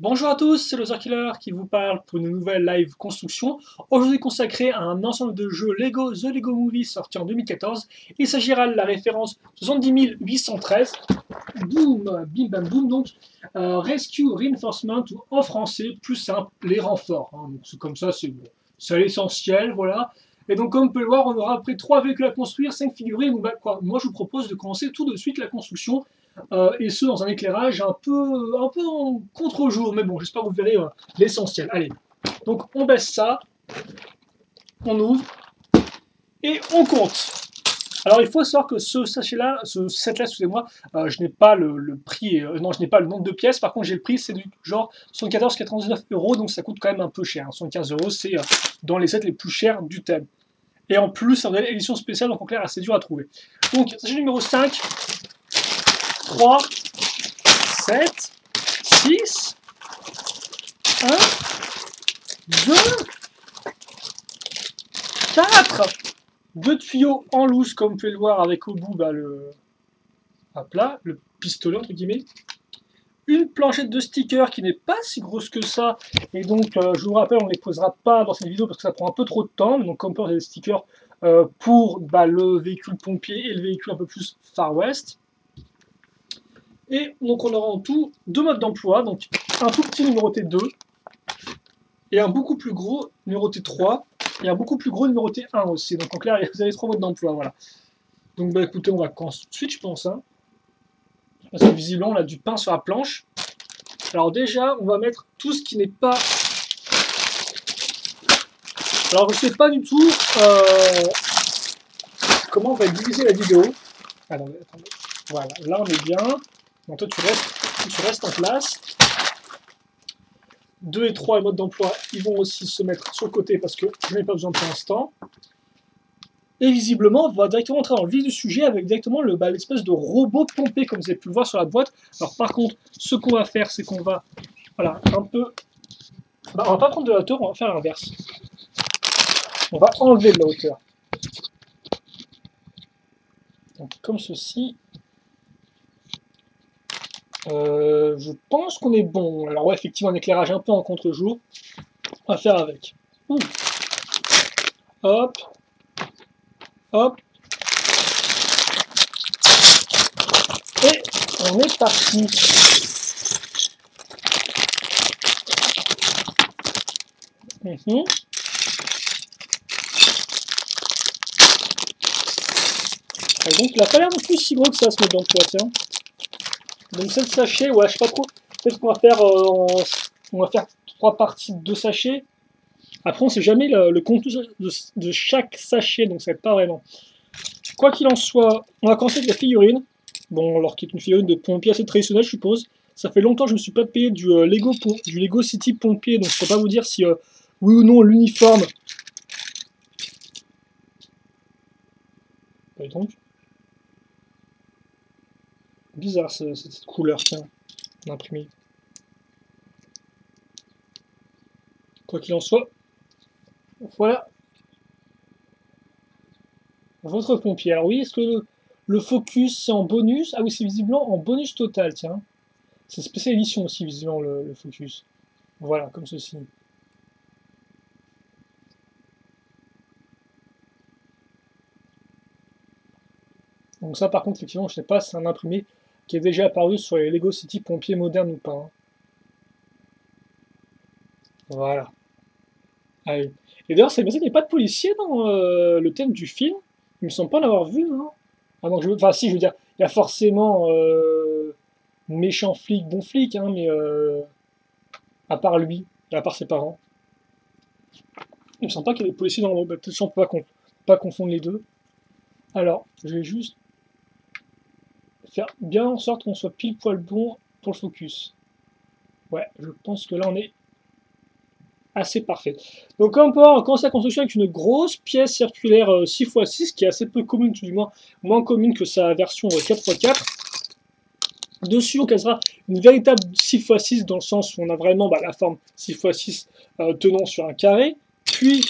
Bonjour à tous, c'est le Killer qui vous parle pour une nouvelle live construction. Aujourd'hui consacrée à un ensemble de jeux Lego The Lego Movie sorti en 2014. Il s'agira de la référence 70 813. Boom, bim bam boom donc. Rescue Reinforcement ou en français plus simple les renforts. Hein. Donc c'est comme ça, c'est l'essentiel, voilà. Et donc comme vous pouvez le voir, on aura après 3 véhicules à construire, 5 figurines. Moi je vous propose de commencer tout de suite la construction. Et ce dans un éclairage un peu en contre-jour, mais bon, j'espère que vous verrez l'essentiel. Allez, donc on baisse ça, on ouvre et on compte. Alors il faut savoir que ce sachet-là, ce set-là, excusez-moi, je n'ai pas le prix, non, je n'ai pas le nombre de pièces. Par contre, j'ai le prix, c'est du genre 74,99 €, donc ça coûte quand même un peu cher. 75 €, c'est dans les sets les plus chers du thème. Et en plus, c'est une édition spéciale, donc en clair, assez dur à trouver. Donc, sachet numéro 5, 3, 7, 6, 1, 2, 4. Deux tuyaux en loose, comme vous pouvez le voir, avec au bout le pistolet, entre guillemets. Une planchette de stickers qui n'est pas si grosse que ça. Et donc, je vous rappelle, on ne les posera pas dans cette vidéo parce que ça prend un peu trop de temps. Donc, comme pour des stickers pour le véhicule pompier et le véhicule un peu plus Far West. Et donc on aura en tout deux modes d'emploi, donc un tout petit numéroté 2 et un beaucoup plus gros numéroté 3 et un beaucoup plus gros numéroté 1 aussi. Donc en clair, vous avez 3 modes d'emploi, voilà. Donc bah écoutez, on va commencer tout de suite, je pense. Hein. Parce que visiblement, on a du pain sur la planche. Alors déjà, on va mettre tout ce qui n'est pas... Alors je sais pas du tout comment on va diviser la vidéo. Alors, attendez. Voilà, là on est bien. Donc toi tu restes en place. 2 et 3 modes d'emploi, ils vont aussi se mettre sur le côté parce que je n'ai pas besoin pour l'instant. Et visiblement, on va directement entrer dans le vif du sujet avec directement l'espèce de robot pompé comme vous avez pu le voir sur la boîte. Alors par contre, ce qu'on va faire, c'est qu'on va, voilà, un peu... on va pas prendre de la hauteur, on va faire l'inverse. On va enlever de la hauteur. Donc comme ceci. Je pense qu'on est bon. Alors ouais, effectivement, un éclairage un peu en contre-jour. On va faire avec. Hop. Hop. Et on est parti. Et donc il a pas l'air non plus si gros que ça se mettre dans le poids, tiens. Donc 7 sachets, ouais, je sais pas trop. Peut-être qu'on va faire on va faire 3 parties de 2 sachets. Après, on sait jamais le contenu de chaque sachet, donc ça va être pas vraiment. Quoi qu'il en soit, on va commencer avec la figurine. Bon, alors qui est une figurine de pompier assez traditionnelle, je suppose. Ça fait longtemps que je ne me suis pas payé du Lego City pompier, donc je ne peux pas vous dire si oui ou non l'uniforme. Et donc, bizarre cette couleur, tiens, imprimée. Quoi qu'il en soit, voilà votre pompier. Alors oui, est-ce que le focus c'est en bonus? Ah oui, c'est visiblement en bonus total, tiens. C'est spécial édition aussi, visiblement, le focus. Voilà, comme ceci. Donc ça, par contre, effectivement, je ne sais pas si c'est un imprimé qui est déjà apparu sur les Lego City pompiers modernes ou pas. Hein. Voilà. Allez. Et d'ailleurs, c'est bien ça qu'il n'y a pas de policier dans le thème du film. Il me semble pas en avoir vu, hein. Ah non, enfin si, je veux dire, il y a forcément méchant flic, bon flic, hein, mais à part lui, et à part ses parents. Il me semble pas qu'il y ait des policiers dans le... Bah, peut-être qu'on peut pas confondre les deux. Alors, je vais juste faire bien en sorte qu'on soit pile poil bon pour le focus. Ouais, je pense que là on est assez parfait. Donc on commence la construction avec une grosse pièce circulaire 6x6 qui est assez peu commune, tout du moins commune que sa version 4x4. Dessus on casera une véritable 6x6 dans le sens où on a vraiment la forme 6x6 tenant sur un carré. Puis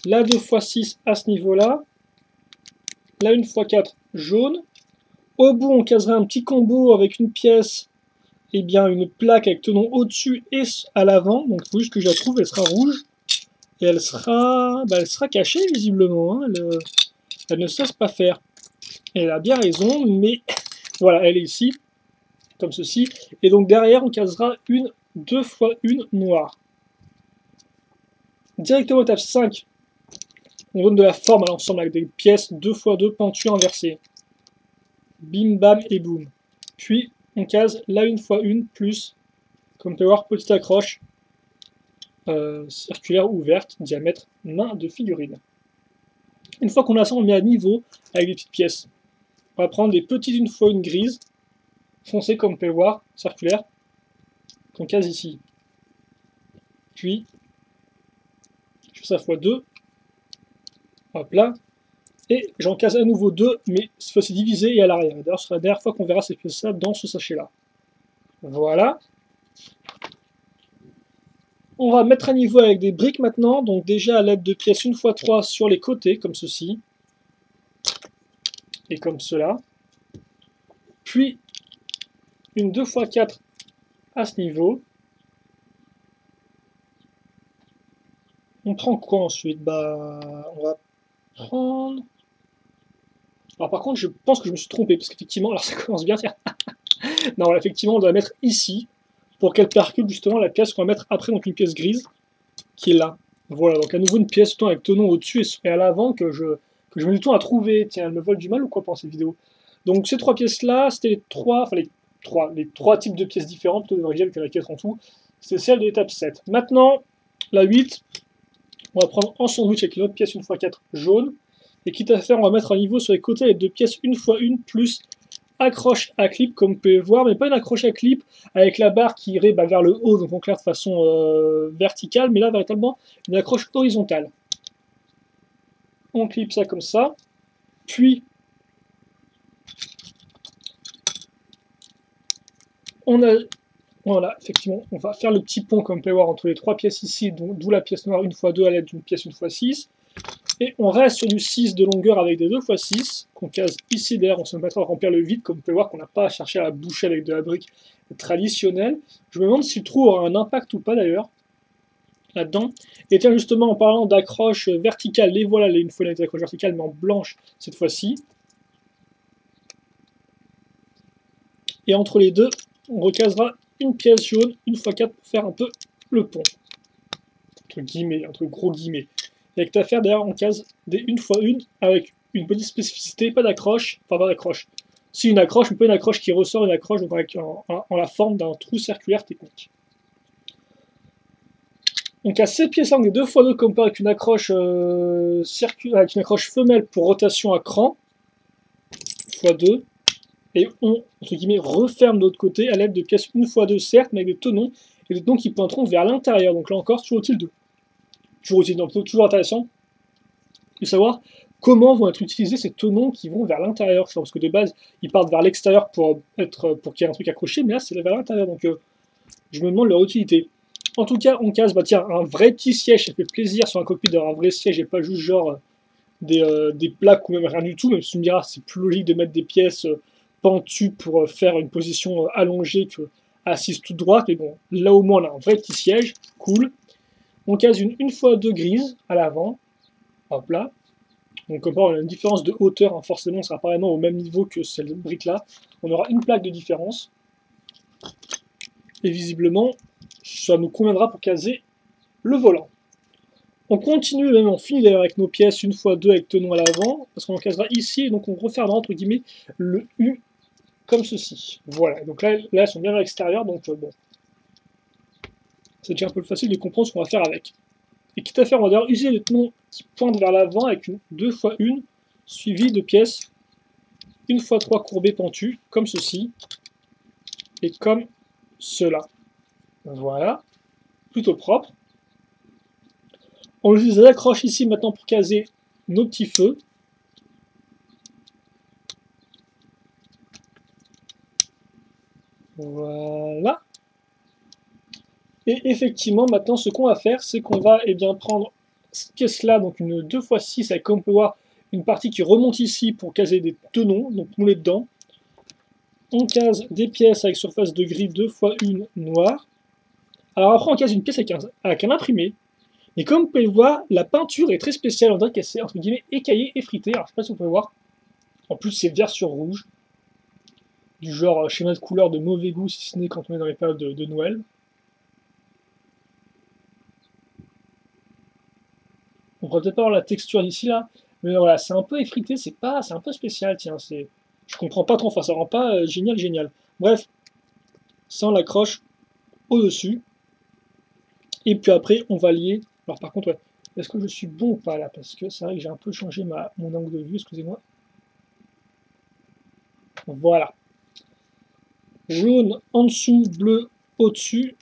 la 2x6 à ce niveau-là. La 1x4 jaune. Au bout on casera un petit combo avec une pièce eh bien, une plaque avec tenons au-dessus et à l'avant. Donc il faut juste que je la trouve, elle sera rouge. Et elle sera cachée visiblement. Hein. Elle ne se laisse pas faire. Et elle a bien raison, mais voilà, elle est ici, comme ceci. Et donc derrière, on casera une 2 fois une noire. Directement étape 5, on donne de la forme à l'ensemble avec des pièces 2 x 2 pentues inversées. Bim, bam et boum. Puis on case la 1 x 1 plus, comme on peut voir, petite accroche circulaire ouverte, diamètre main de figurine. Une fois qu'on a ça, on met à niveau avec des petites pièces. On va prendre des petites 1 x 1 grises, foncées comme on peut le voir, circulaires, qu'on case ici. Puis, je fais ça x 2. Hop là. Et j'en case à nouveau 2, mais cette fois-ci divisé et à l'arrière. D'ailleurs, ce sera la dernière fois qu'on verra ces pièces-là dans ce sachet-là. Voilà. On va mettre à niveau avec des briques maintenant. Donc déjà à l'aide de pièces 1 x 3 sur les côtés, comme ceci. Et comme cela. Puis, une 2 x 4 à ce niveau. On prend quoi ensuite? On va prendre... Alors par contre, je pense que je me suis trompé, parce qu'effectivement, alors ça commence bien, tiens. Non, effectivement, on doit la mettre ici, pour qu'elle percute justement la pièce qu'on va mettre après, donc une pièce grise, qui est là. Voilà, donc à nouveau une pièce avec tenon au-dessus et à l'avant que je mets du temps à trouver. Tiens, elle me vole du mal ou quoi pendant cette vidéo? Donc ces trois pièces-là, c'était les trois types de pièces différentes, plutôt de dire que la 4 en tout. C'est celle de l'étape 7. Maintenant, la 8, on va prendre en sandwich avec une autre pièce 1 x 4 jaune. Et quitte à faire, on va mettre à niveau sur les côtés avec deux pièces 1 x 1 plus accroche à clip, comme vous pouvez voir, mais pas une accroche à clip avec la barre qui irait vers le haut, donc en clair de façon verticale, mais là véritablement une accroche horizontale. On clip ça comme ça, puis on a, voilà, effectivement, on va faire le petit pont comme vous pouvez voir entre les trois pièces ici, d'où la pièce noire 1 x 2 à l'aide d'une pièce 1 x 6. Et on reste sur du 6 de longueur avec des 2 x 6, qu'on case ici derrière, on se mettra à remplir le vide, comme vous pouvez voir qu'on n'a pas à chercher à la boucher avec de la brique traditionnelle. Je me demande si le trou aura un impact ou pas d'ailleurs, là-dedans. Et tiens, justement, en parlant d'accroche verticale, les voilà, une fois les accroches verticales, mais en blanche cette fois-ci. Et entre les deux, on recasera une pièce jaune, 1 x 4 pour faire un peu le pont. Entre guillemets, entre gros guillemets. Et avec ta affaire, d'ailleurs, on case des 1 x 1 avec une petite spécificité, pas d'accroche, enfin pas d'accroche. Si une accroche, mais pas une accroche qui ressort, une accroche donc avec, en la forme d'un trou circulaire technique. Donc à ces pièces des 2 x 2 comme pas avec une accroche avec une accroche femelle pour rotation à cran, x 2, et on, entre guillemets, referme de l'autre côté à l'aide de pièces 1 x 2 certes, mais avec des tenons, et des tenons qui pointeront vers l'intérieur. Donc là encore, toujours utile de toujours intéressant de savoir comment vont être utilisés ces tenons qui vont vers l'intérieur. Parce que de base, ils partent vers l'extérieur pour qu'il y ait un truc accroché, mais là, c'est vers l'intérieur. Donc, je me demande leur utilité. En tout cas, on case tiens, un vrai petit siège. Ça fait plaisir sur un cockpit d'avoir un vrai siège et pas juste genre des plaques ou même rien du tout. Même si tu me diras, c'est plus logique de mettre des pièces pentues pour faire une position allongée que assise toute droite. Mais bon, là au moins, on a un vrai petit siège. Cool. On case une 1 x 2 grise à l'avant. Hop là. Donc comme on a une différence de hauteur, hein, forcément on sera apparemment au même niveau que cette brique là. On aura une plaque de différence. Et visiblement, ça nous conviendra pour caser le volant. On continue, même on finit d'ailleurs avec nos pièces 1 x 2 avec tenon à l'avant, parce qu'on en casera ici, et donc on refermera entre guillemets le U comme ceci. Voilà, donc là elles sont bien à l'extérieur, donc bon. C'est déjà un peu facile de comprendre ce qu'on va faire avec. Et quitte à faire, on va d'ailleurs utiliser le tenon qui pointe vers l'avant avec une 2 x 1 suivie de pièces 1 x 3 courbées pentues, comme ceci, et comme cela. Voilà, plutôt propre. On utilise les accroches ici maintenant pour caser nos petits feux. Voilà. Et effectivement, maintenant, ce qu'on va faire, c'est qu'on va prendre cette pièce-là, donc une 2 x 6, avec, comme on peut voir, une partie qui remonte ici pour caser des tenons, donc mouler dedans. On case des pièces avec surface de gris 2 x 1 noire. Alors après, on case une pièce avec un imprimé. Et comme vous pouvez le voir, la peinture est très spéciale. On dirait qu'elle s'est, entre guillemets, écaillée, effritée. Alors je sais pas si vous pouvez voir. En plus, c'est vert sur rouge. Du genre schéma de couleur de mauvais goût, si ce n'est quand on est dans les périodes de Noël. On pourrait peut-être pas voir la texture d'ici là. Mais voilà, c'est un peu effrité, c'est un peu spécial, tiens. Je comprends pas trop, enfin ça rend pas génial. Bref, ça on l'accroche au-dessus. Et puis après, on va lier. Alors par contre, ouais, est-ce que je suis bon ou pas là? Parce que c'est vrai que j'ai un peu changé mon angle de vue, excusez-moi. Voilà. Jaune en dessous, bleu au-dessus.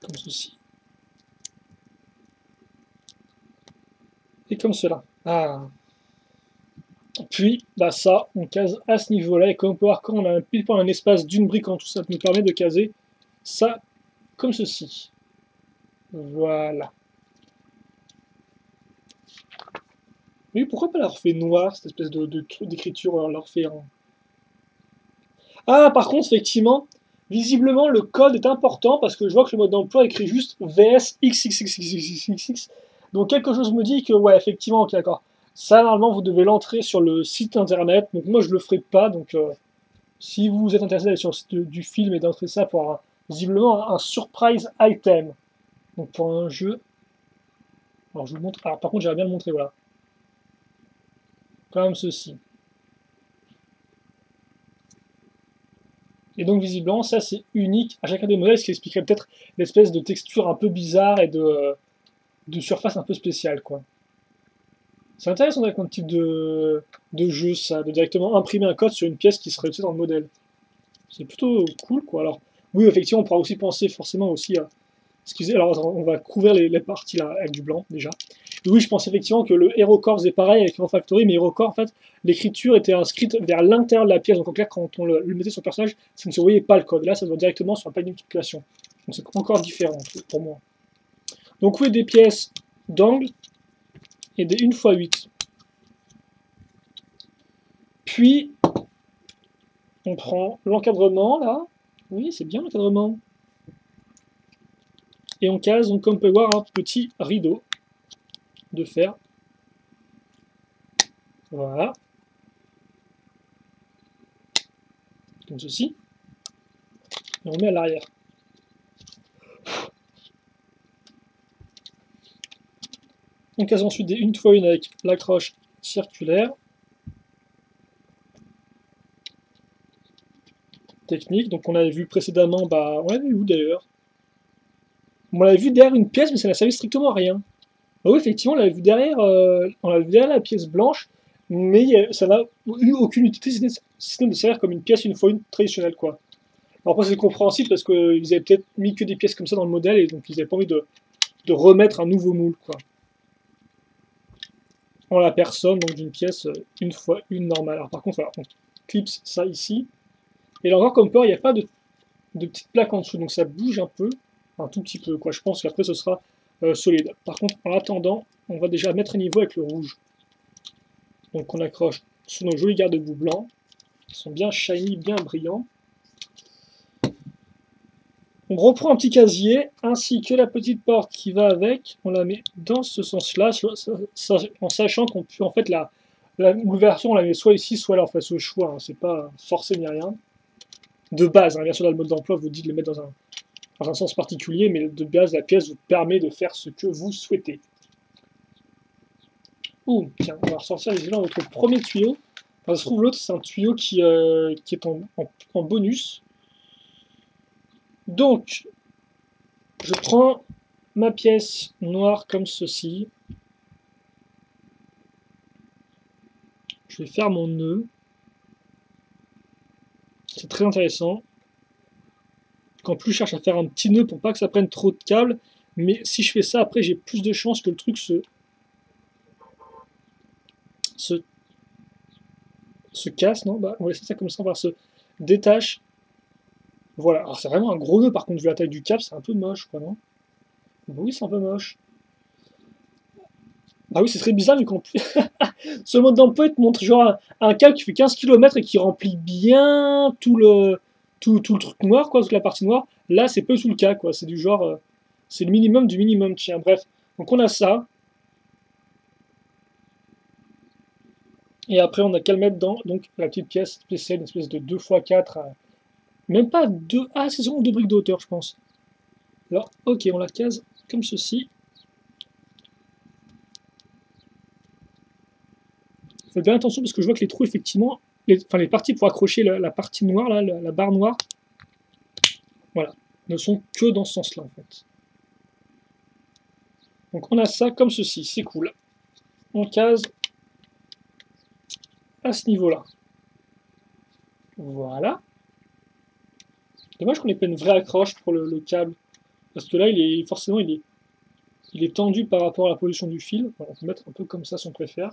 Comme ceci. Et comme cela. Ah. Puis, bah ça, on case à ce niveau-là. Et comme on peut voir, quand on a pile poil un espace d'une brique en tout, ça nous permet de caser ça comme ceci. Voilà. Mais pourquoi pas la refaire noire, cette espèce de truc d'écriture, on la refait en... Ah, par contre, effectivement, visiblement, le code est important parce que je vois que le mode d'emploi écrit juste VS XXXXXX. Donc quelque chose me dit que, ouais, effectivement, ok, d'accord. Ça, normalement, vous devez l'entrer sur le site internet. Donc moi, je le ferai pas. Donc si vous êtes intéressé d'aller sur le site du film et d'entrer ça pour visiblement un surprise item. Donc pour un jeu. Alors je vous montre. Alors par contre, j'aimerais bien le montrer, voilà. Comme ceci. Et donc visiblement, ça c'est unique à chacun des modèles, ce qui expliquerait peut-être l'espèce de texture un peu bizarre et de surface un peu spéciale, quoi. C'est intéressant comme type de jeu, ça, de directement imprimer un code sur une pièce qui serait utilisée dans le modèle. C'est plutôt cool, quoi. Alors, oui, effectivement, on pourra aussi penser forcément aussi à... Excusez, alors on va couvrir les parties là avec du blanc, déjà. Et oui, je pense effectivement que le HeroCore c'est pareil avec Hero Factory, mais HeroCore, en fait, l'écriture était inscrite vers l'intérieur de la pièce. Donc en clair, quand on le mettait sur le personnage, ça ne se voyait pas le code. Là, ça se voit directement sur un panneau d'identification. Donc c'est encore différent pour moi. Donc oui, des pièces d'angle et des 1x8. Puis, on prend l'encadrement, là. Oui, c'est bien l'encadrement. Et on case, donc, comme on peut voir, un petit rideau de fer. Voilà. Comme ceci. Et on met à l'arrière. On case ensuite des 1x1 avec l'accroche circulaire. Technique. Donc on avait vu précédemment, bah, on l'avait vu où d'ailleurs? On l'avait vu derrière une pièce, mais ça n'a servi strictement à rien. Bah oui, effectivement, on l'avait vu derrière la pièce blanche, mais ça n'a eu aucune utilité, si ce n'est de servir comme une pièce 1x1 traditionnelle, quoi. Alors après, c'est compréhensible parce qu'ils avaient peut-être mis que des pièces comme ça dans le modèle, et donc ils n'avaient pas envie de remettre un nouveau moule, quoi. En la personne, donc d'une pièce 1x1 normale. Alors par contre, voilà, on clipse ça ici. Et là encore, comme peur, il n'y a pas de petites plaques en dessous, donc ça bouge un peu, un tout petit peu, quoi. Je pense qu'après ce sera solide. Par contre, en attendant, on va déjà mettre à niveau avec le rouge. Donc on accroche sur nos jolis garde-boue blancs, qui sont bien shiny, bien brillants. On reprend un petit casier, ainsi que la petite porte qui va avec, on la met dans ce sens-là, en sachant qu'on peut, en fait, l'ouverture, on la met soit ici, soit là, en fait, au choix, hein, c'est pas forcé ni rien. De base, hein, bien sûr, dans le mode d'emploi, vous dit de le mettre dans un sens particulier, mais de base, la pièce vous permet de faire ce que vous souhaitez. Oh, tiens, on va ressortir les notre premier tuyau. Enfin, ça se trouve, l'autre, c'est un tuyau qui est en bonus. Donc, je prends ma pièce noire comme ceci. Je vais faire mon nœud. C'est très intéressant. En plus, je cherche à faire un petit nœud pour pas que ça prenne trop de câbles. Mais si je fais ça, après, j'ai plus de chances que le truc se casse, non? Bah, on va laisser ça comme ça, on va se détache. Voilà, alors c'est vraiment un gros nœud, par contre, vu la taille du câble, c'est un peu moche, quoi, non? Bah oui, c'est un peu moche. Ah oui, c'est très bizarre vu qu'en plus, ce mode d'emploi te montre genre un câble qui fait 15 km et qui remplit bien tout le truc noir, quoi, toute la partie noire. Là, c'est pas du tout le cas, quoi. C'est du genre, c'est le minimum du minimum, tiens. Bref, donc on a ça. Et après, on a qu'à le mettre dans donc, la petite pièce spéciale, une espèce de 2x4. Même pas 2. Ah, c'est seulement 2 briques de hauteur, je pense. Alors, ok, on la case comme ceci. Faites bien attention parce que je vois que les trous, effectivement, les parties pour accrocher la partie noire, là, la barre noire, voilà, ne sont que dans ce sens-là, en fait. Donc on a ça comme ceci, c'est cool. On case à ce niveau-là. Voilà. Dommage qu'on ait pas une vraie accroche pour le câble. Parce que là, forcément, il est tendu par rapport à la position du fil. Voilà, on peut mettre un peu comme ça si on préfère.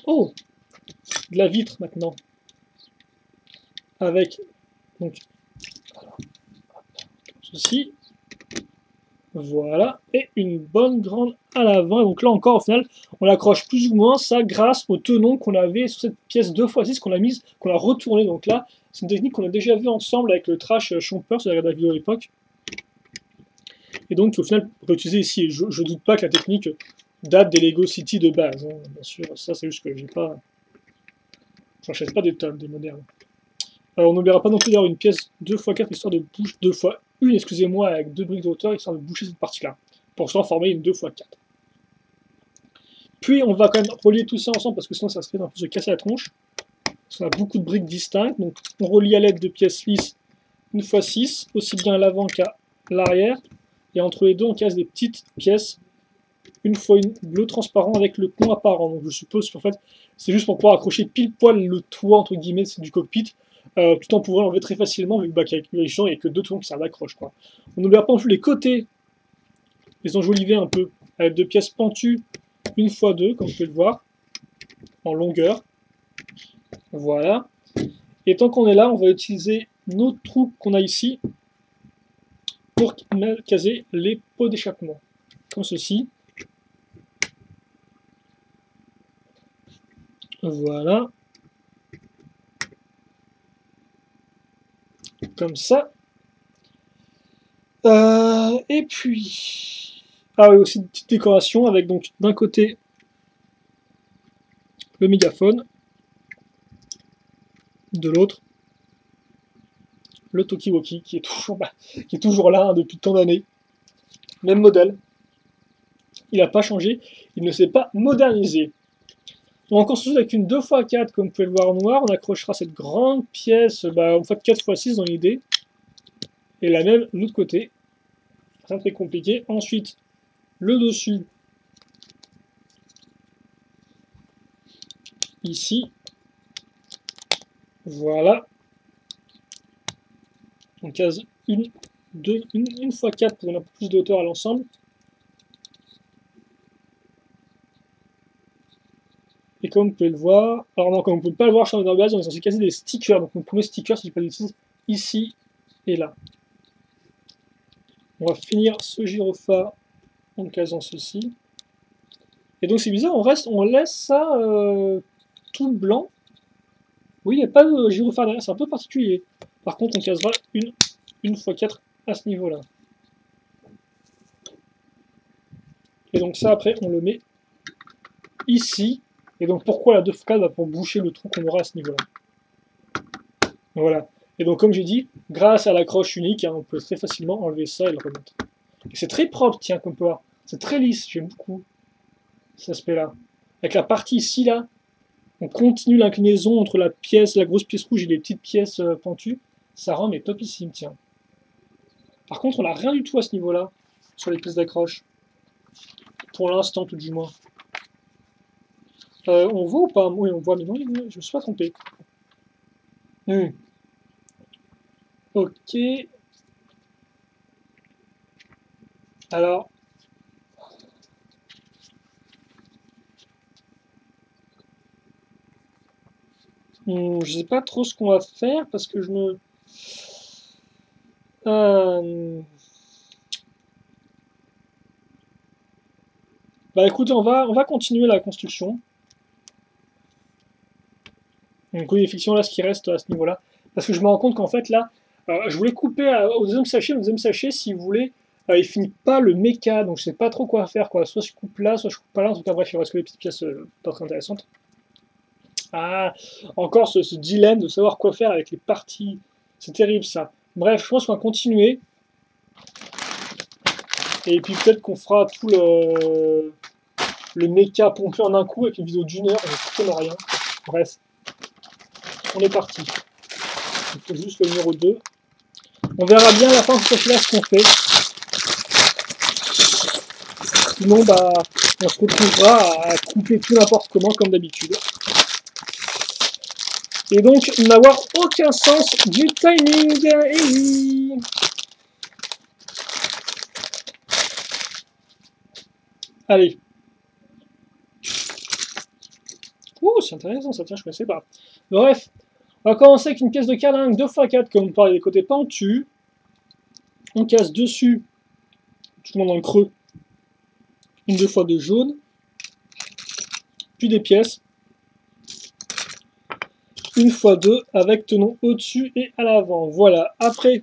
Oh, de la vitre maintenant. Avec, donc, ceci. Voilà. Et une bonne grande à l'avant. Donc là encore, au final, on accroche plus ou moins ça grâce au tenon qu'on avait sur cette pièce 2x6 qu'on a mise, qu'on a retourné. Donc là, c'est une technique qu'on a déjà vue ensemble avec le trash Chomper, si vous avez regardé la vidéo à l'époque. Et donc, au final, réutiliser ici. Je doute pas que la technique date des Lego City de base. Hein. Bien sûr, ça c'est juste que j'ai pas. J'en achète pas des tonnes, des modernes. Alors, on n'oubliera pas non plus d'avoir une pièce 2x4 histoire de boucher 2x1, excusez-moi, avec 2 briques de hauteur, histoire de boucher cette partie-là. Pour se former une 2x4. Puis, on va quand même relier tout ça ensemble parce que sinon, ça serait un peu se casser la tronche. Parce qu'on a beaucoup de briques distinctes. Donc, on relie à l'aide de pièces lisses 1x6, aussi bien à l'avant qu'à l'arrière. Et entre les deux, on casse des petites pièces, une fois une bleu transparent avec le pont apparent. Donc je suppose qu'en fait, c'est juste pour pouvoir accrocher pile poil le toit, entre guillemets, du cockpit, tout en pouvant l'enlever très facilement, vu qu'avec les champs, il n'y a que deux toits qui servent d'accroche. On n'oublie pas non plus les côtés, les enjolivés un peu, avec deux pièces pentues, une fois deux, comme vous pouvez le voir, en longueur. Voilà. Et tant qu'on est là, on va utiliser nos trous qu'on a ici pour caser les pots d'échappement, comme ceci. Voilà. Comme ça. Et puis... Ah oui, aussi une petite décoration avec donc d'un côté le mégaphone, de l'autre le Talkie-Walkie qui est toujours là hein, depuis tant d'années. Même modèle. Il n'a pas changé, il ne s'est pas modernisé. On va construire avec une 2x4, comme vous pouvez le voir en noir. On accrochera cette grande pièce, en fait 4x6 dans l'idée. Et la même de l'autre côté. Très très compliqué. Ensuite, le dessus. Ici. Voilà. On case une fois 4 pour donner un peu plus de hauteur à l'ensemble. Et comme vous pouvez le voir, alors non, comme vous ne pouvez pas le voir sur notre base, on est censé caser des stickers. Donc mon premier sticker, si je peux l'utiliser ici et là. On va finir ce gyrophare en casant ceci. Et donc c'est bizarre, on laisse ça tout blanc. Oui, il n'y a pas de gyrophare derrière, c'est un peu particulier. Par contre, on casera une fois 4 à ce niveau-là. Et donc ça, après, on le met ici. Et donc pourquoi la 2x4 pour boucher le trou qu'on aura à ce niveau-là. Voilà. Et donc comme j'ai dit, grâce à l'accroche unique, hein, on peut très facilement enlever ça et le remettre. Et c'est très propre, tiens, comme peut voir. C'est très lisse, j'aime beaucoup cet aspect-là. Avec la partie ici, là, on continue l'inclinaison entre la grosse pièce rouge et les petites pièces pentues. Ça rend mais topissime, tiens. Par contre, on n'a rien du tout à ce niveau-là, sur les pièces d'accroche. Pour l'instant, tout du moins. On voit ou pas? Oui, on voit, mais non, je me suis pas trompé. Ok. Alors. Je sais pas trop ce qu'on va faire parce que je me. Bah écoutez, on va continuer la construction. Donc oui, effectivement, là, ce qui reste à ce niveau-là. Parce que je me rends compte qu'en fait, là, je voulais couper au deuxième sachet. Le deuxième sachet, si vous voulez, il finit pas le méca. Donc je sais pas trop quoi faire, quoi. Soit je coupe là, soit je coupe pas là. En tout cas, bref, il reste que les petites pièces pas très intéressantes. Ah, encore ce dilemme de savoir quoi faire avec les parties. C'est terrible, ça. Bref, je pense qu'on va continuer. Et puis peut-être qu'on fera tout le méca pompé en un coup avec une vidéo d'1 heure. Je ne rien. Bref, on est parti. Il faut juste le numéro 2. On verra bien à la fin de ce là ce qu'on fait. Sinon, bah, on se retrouvera à couper tout n'importe comment, comme d'habitude. Et donc, n'avoir aucun sens du timing. Et oui. Allez. Ouh, c'est intéressant, ça tient, je ne connaissais pas. Bref, on va commencer avec une pièce de carlingue 2x4, comme on parlait des côtés pentus. On casse dessus, tout le monde dans le creux, une 2x2 jaune. Puis des pièces. Une fois 2 avec tenon au-dessus et à l'avant. Voilà. Après,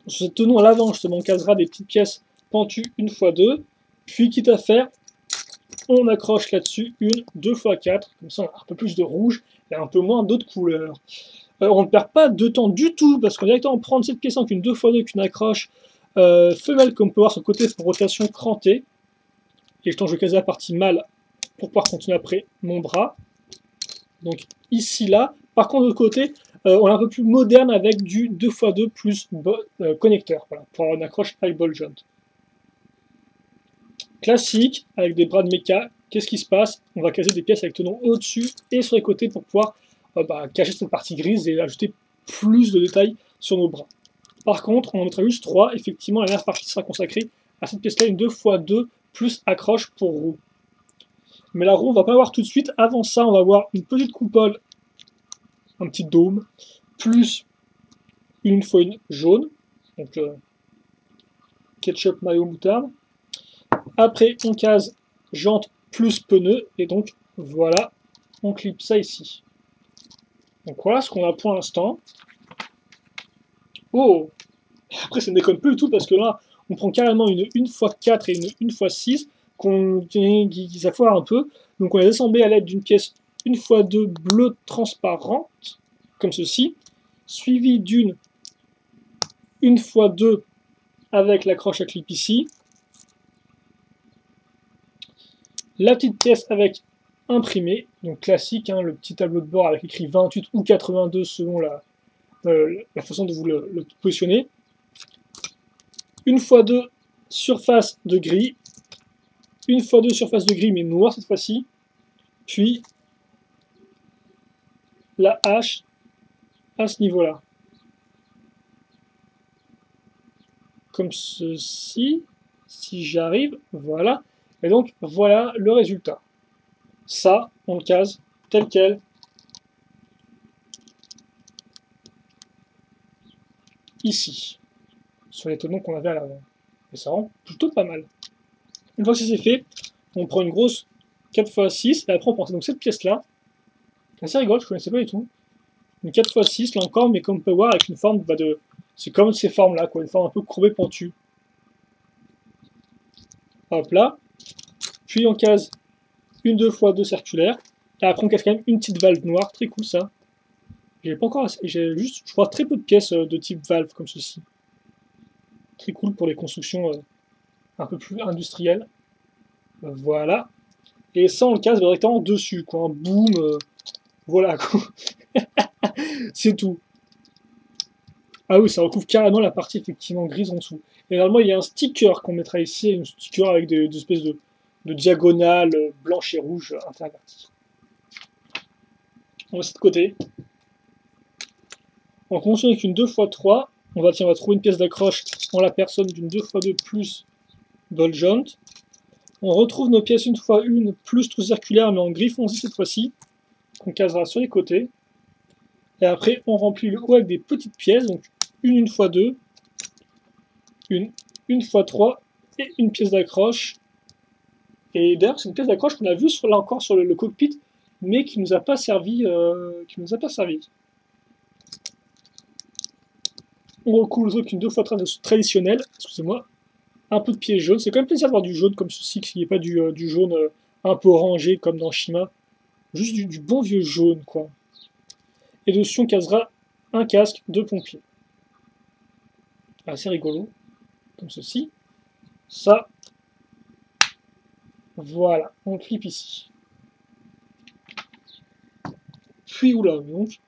ce tenon à l'avant, justement, on casera des petites pièces pentues une fois 2. Puis, quitte à faire, on accroche là-dessus une 2x4. Comme ça, on a un peu plus de rouge et un peu moins d'autres couleurs. On ne perd pas de temps du tout parce qu'on va directement prendre cette pièce avec une 2x2 qu'une accroche femelle, comme on peut voir sur le côté, pour rotation crantée. Et je vais caser la partie mâle pour pouvoir continuer après mon bras. Donc ici, là. Par contre, de l'autre côté, on est un peu plus moderne avec du 2x2 plus connecteur, voilà, pour avoir une accroche high ball joint. Classique, avec des bras de méca, qu'est-ce qui se passe? On va caser des pièces avec tenon au-dessus et sur les côtés pour pouvoir cacher cette partie grise et ajouter plus de détails sur nos bras. Par contre, on en mettra juste 3. Effectivement, la dernière partie sera consacrée à cette pièce-là, une 2x2 plus accroche pour roue. Mais la roue, on va pas voir tout de suite. Avant ça, on va avoir une petite coupole, un petit dôme, plus une fois une jaune, donc ketchup, mayo, moutarde. Après, on case jante plus pneu, et donc voilà, on clip ça ici. Donc voilà ce qu'on a pour l'instant. Oh! Après, ça ne déconne plus du tout parce que là, on prend carrément une 1x4 et une 1x6 qui s'affoirent un peu. Donc on les assemblés à l'aide d'une pièce 1x2 bleue transparente, comme ceci, suivie d'une 1x2 avec l'accroche à clip ici. La petite pièce avec imprimé, donc classique, hein, le petit tableau de bord avec écrit 28 ou 82 selon la façon de vous le positionner. Une fois 2 surface de gris, une fois 2 surface de gris mais noir cette fois-ci, puis la hache à ce niveau-là. Comme ceci, si j'arrive, voilà. Et donc voilà le résultat. Ça, on le case tel quel. Ici, sur les tenons qu'on avait à l'avant. Et ça rend plutôt pas mal. Une fois que c'est fait, on prend une grosse 4x6, et après on prend donc cette pièce-là. C'est rigolo, je ne connaissais pas du tout. Une 4x6, là encore, mais comme on peut voir, avec une forme de... C'est comme ces formes-là, quoi, une forme un peu courbée, pentue. Hop là. Puis on case une 2x2 circulaire. Et après on casse quand même une petite valve noire, très cool ça. J'ai pas encore assez, j'ai juste, je crois, très peu de pièces de type valve comme ceci. Très cool pour les constructions un peu plus industrielles. Voilà. Et ça on le casse directement dessus, quoi. Boum. Voilà, quoi. C'est tout. Ah oui, ça recouvre carrément la partie effectivement grise en dessous. Et normalement, il y a un sticker qu'on mettra ici, un sticker avec des espèces de diagonales blanches et rouges interverties. On va de côté. On continue avec une 2x3. On va trouver une pièce d'accroche en la personne d'une 2x2 plus ball joint. On retrouve nos pièces 1x1 plus trou circulaire, mais en gris foncé cette fois-ci, qu'on casera sur les côtés. Et après, on remplit le haut avec des petites pièces, donc une 1x2, une 1x3 et une pièce d'accroche Et d'ailleurs, c'est une pièce d'accroche qu'on a vue là encore sur le cockpit, mais qui nous a pas servi. On recouvre le truc une 2 fois traditionnelle. Excusez-moi. Un peu de pièce jaune. C'est quand même plaisir d'avoir du jaune comme ceci, qu'il n'y ait pas du jaune un peu orangé comme dans Shima. Juste du bon vieux jaune, quoi. Et dessus, on casera un casque de pompier. Assez rigolo. Comme ceci. Ça. Voilà. On clip ici. Puis, oula, donc,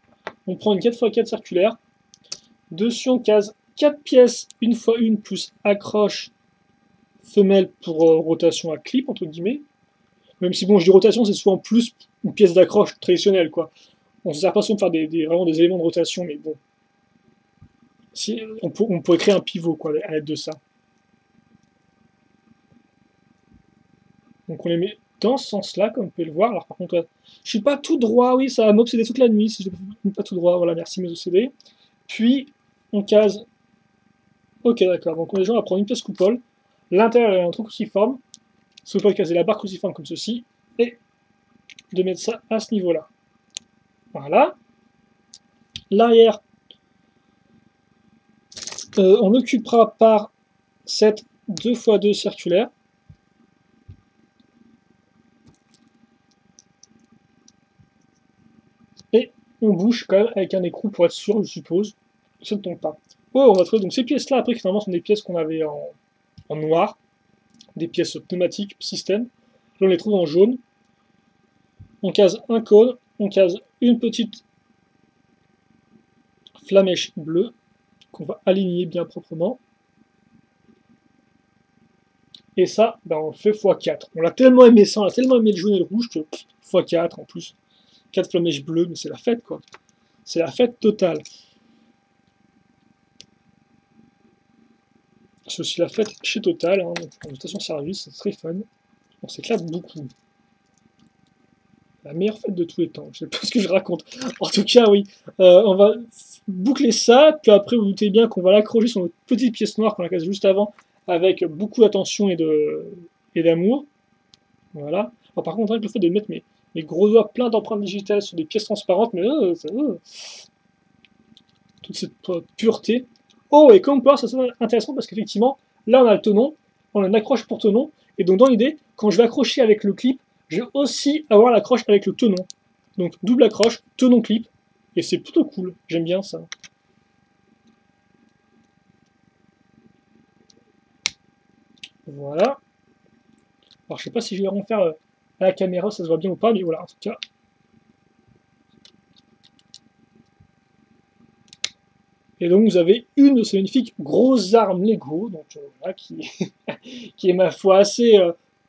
on prend une 4x4 circulaire. Dessus, on case 4 pièces, une fois une, plus accroche femelle pour rotation à clip, entre guillemets. Même si, bon, je dis rotation, c'est souvent plus une pièce d'accroche traditionnelle, quoi. On ne sert pas souvent de faire vraiment des éléments de rotation, mais bon. Si, on pourrait créer un pivot, quoi, à l'aide de ça. Donc on les met dans ce sens-là, comme vous pouvez le voir. Alors par contre, je suis pas tout droit, oui, ça va m'obséder toute la nuit si je ne pas tout droit. Voilà, merci mes OCD. Puis, on case. Ok, d'accord. Donc déjà, on va prendre une pièce coupole. L'intérieur est un trou cruciforme. Si vous pouvez caser la barre cruciforme comme ceci. Et de mettre ça à ce niveau-là. Voilà. L'arrière, on occupera par cette 2x2 circulaire. Et on bouge quand même avec un écrou pour être sûr, je suppose, que ça ne tombe pas. Oh, on va trouver donc ces pièces-là, après, qui normalement sont des pièces qu'on avait en noir, des pièces pneumatiques, système. Là, on les trouve en jaune. On case un cône, on case une petite flamèche bleue, qu'on va aligner bien proprement. Et ça, ben, on le fait x4. On l'a tellement aimé ça, on a tellement aimé le jaune et le rouge que x4 en plus. 4 flamèches bleues, mais c'est la fête, quoi. C'est la fête totale. C'est aussi la fête chez Total, hein, donc en station-service, c'est très fun. On s'éclate beaucoup. La meilleure fête de tous les temps, je sais pas ce que je raconte. En tout cas, oui, on va boucler ça, puis après, vous doutez bien qu'on va l'accrocher sur notre petite pièce noire qu'on a cassée juste avant, avec beaucoup d'attention et d'amour. Voilà. Alors, par contre, avec le fait de mettre mes gros doigts pleins d'empreintes digitales sur des pièces transparentes, mais toute cette pureté. Oh, et comme on peut voir, c'est intéressant parce qu'effectivement, là on a le tenon, on a une accroche pour tenon, et donc dans l'idée, quand je vais accrocher avec le clip, je vais aussi avoir l'accroche avec le tenon. Donc double accroche, tenon clip, et c'est plutôt cool, j'aime bien ça. Voilà. Alors je sais pas si je vais en faire à la caméra, ça se voit bien ou pas, mais voilà, en tout cas. Et donc vous avez une de ces magnifiques grosses armes Lego, donc voilà, qui est ma foi assez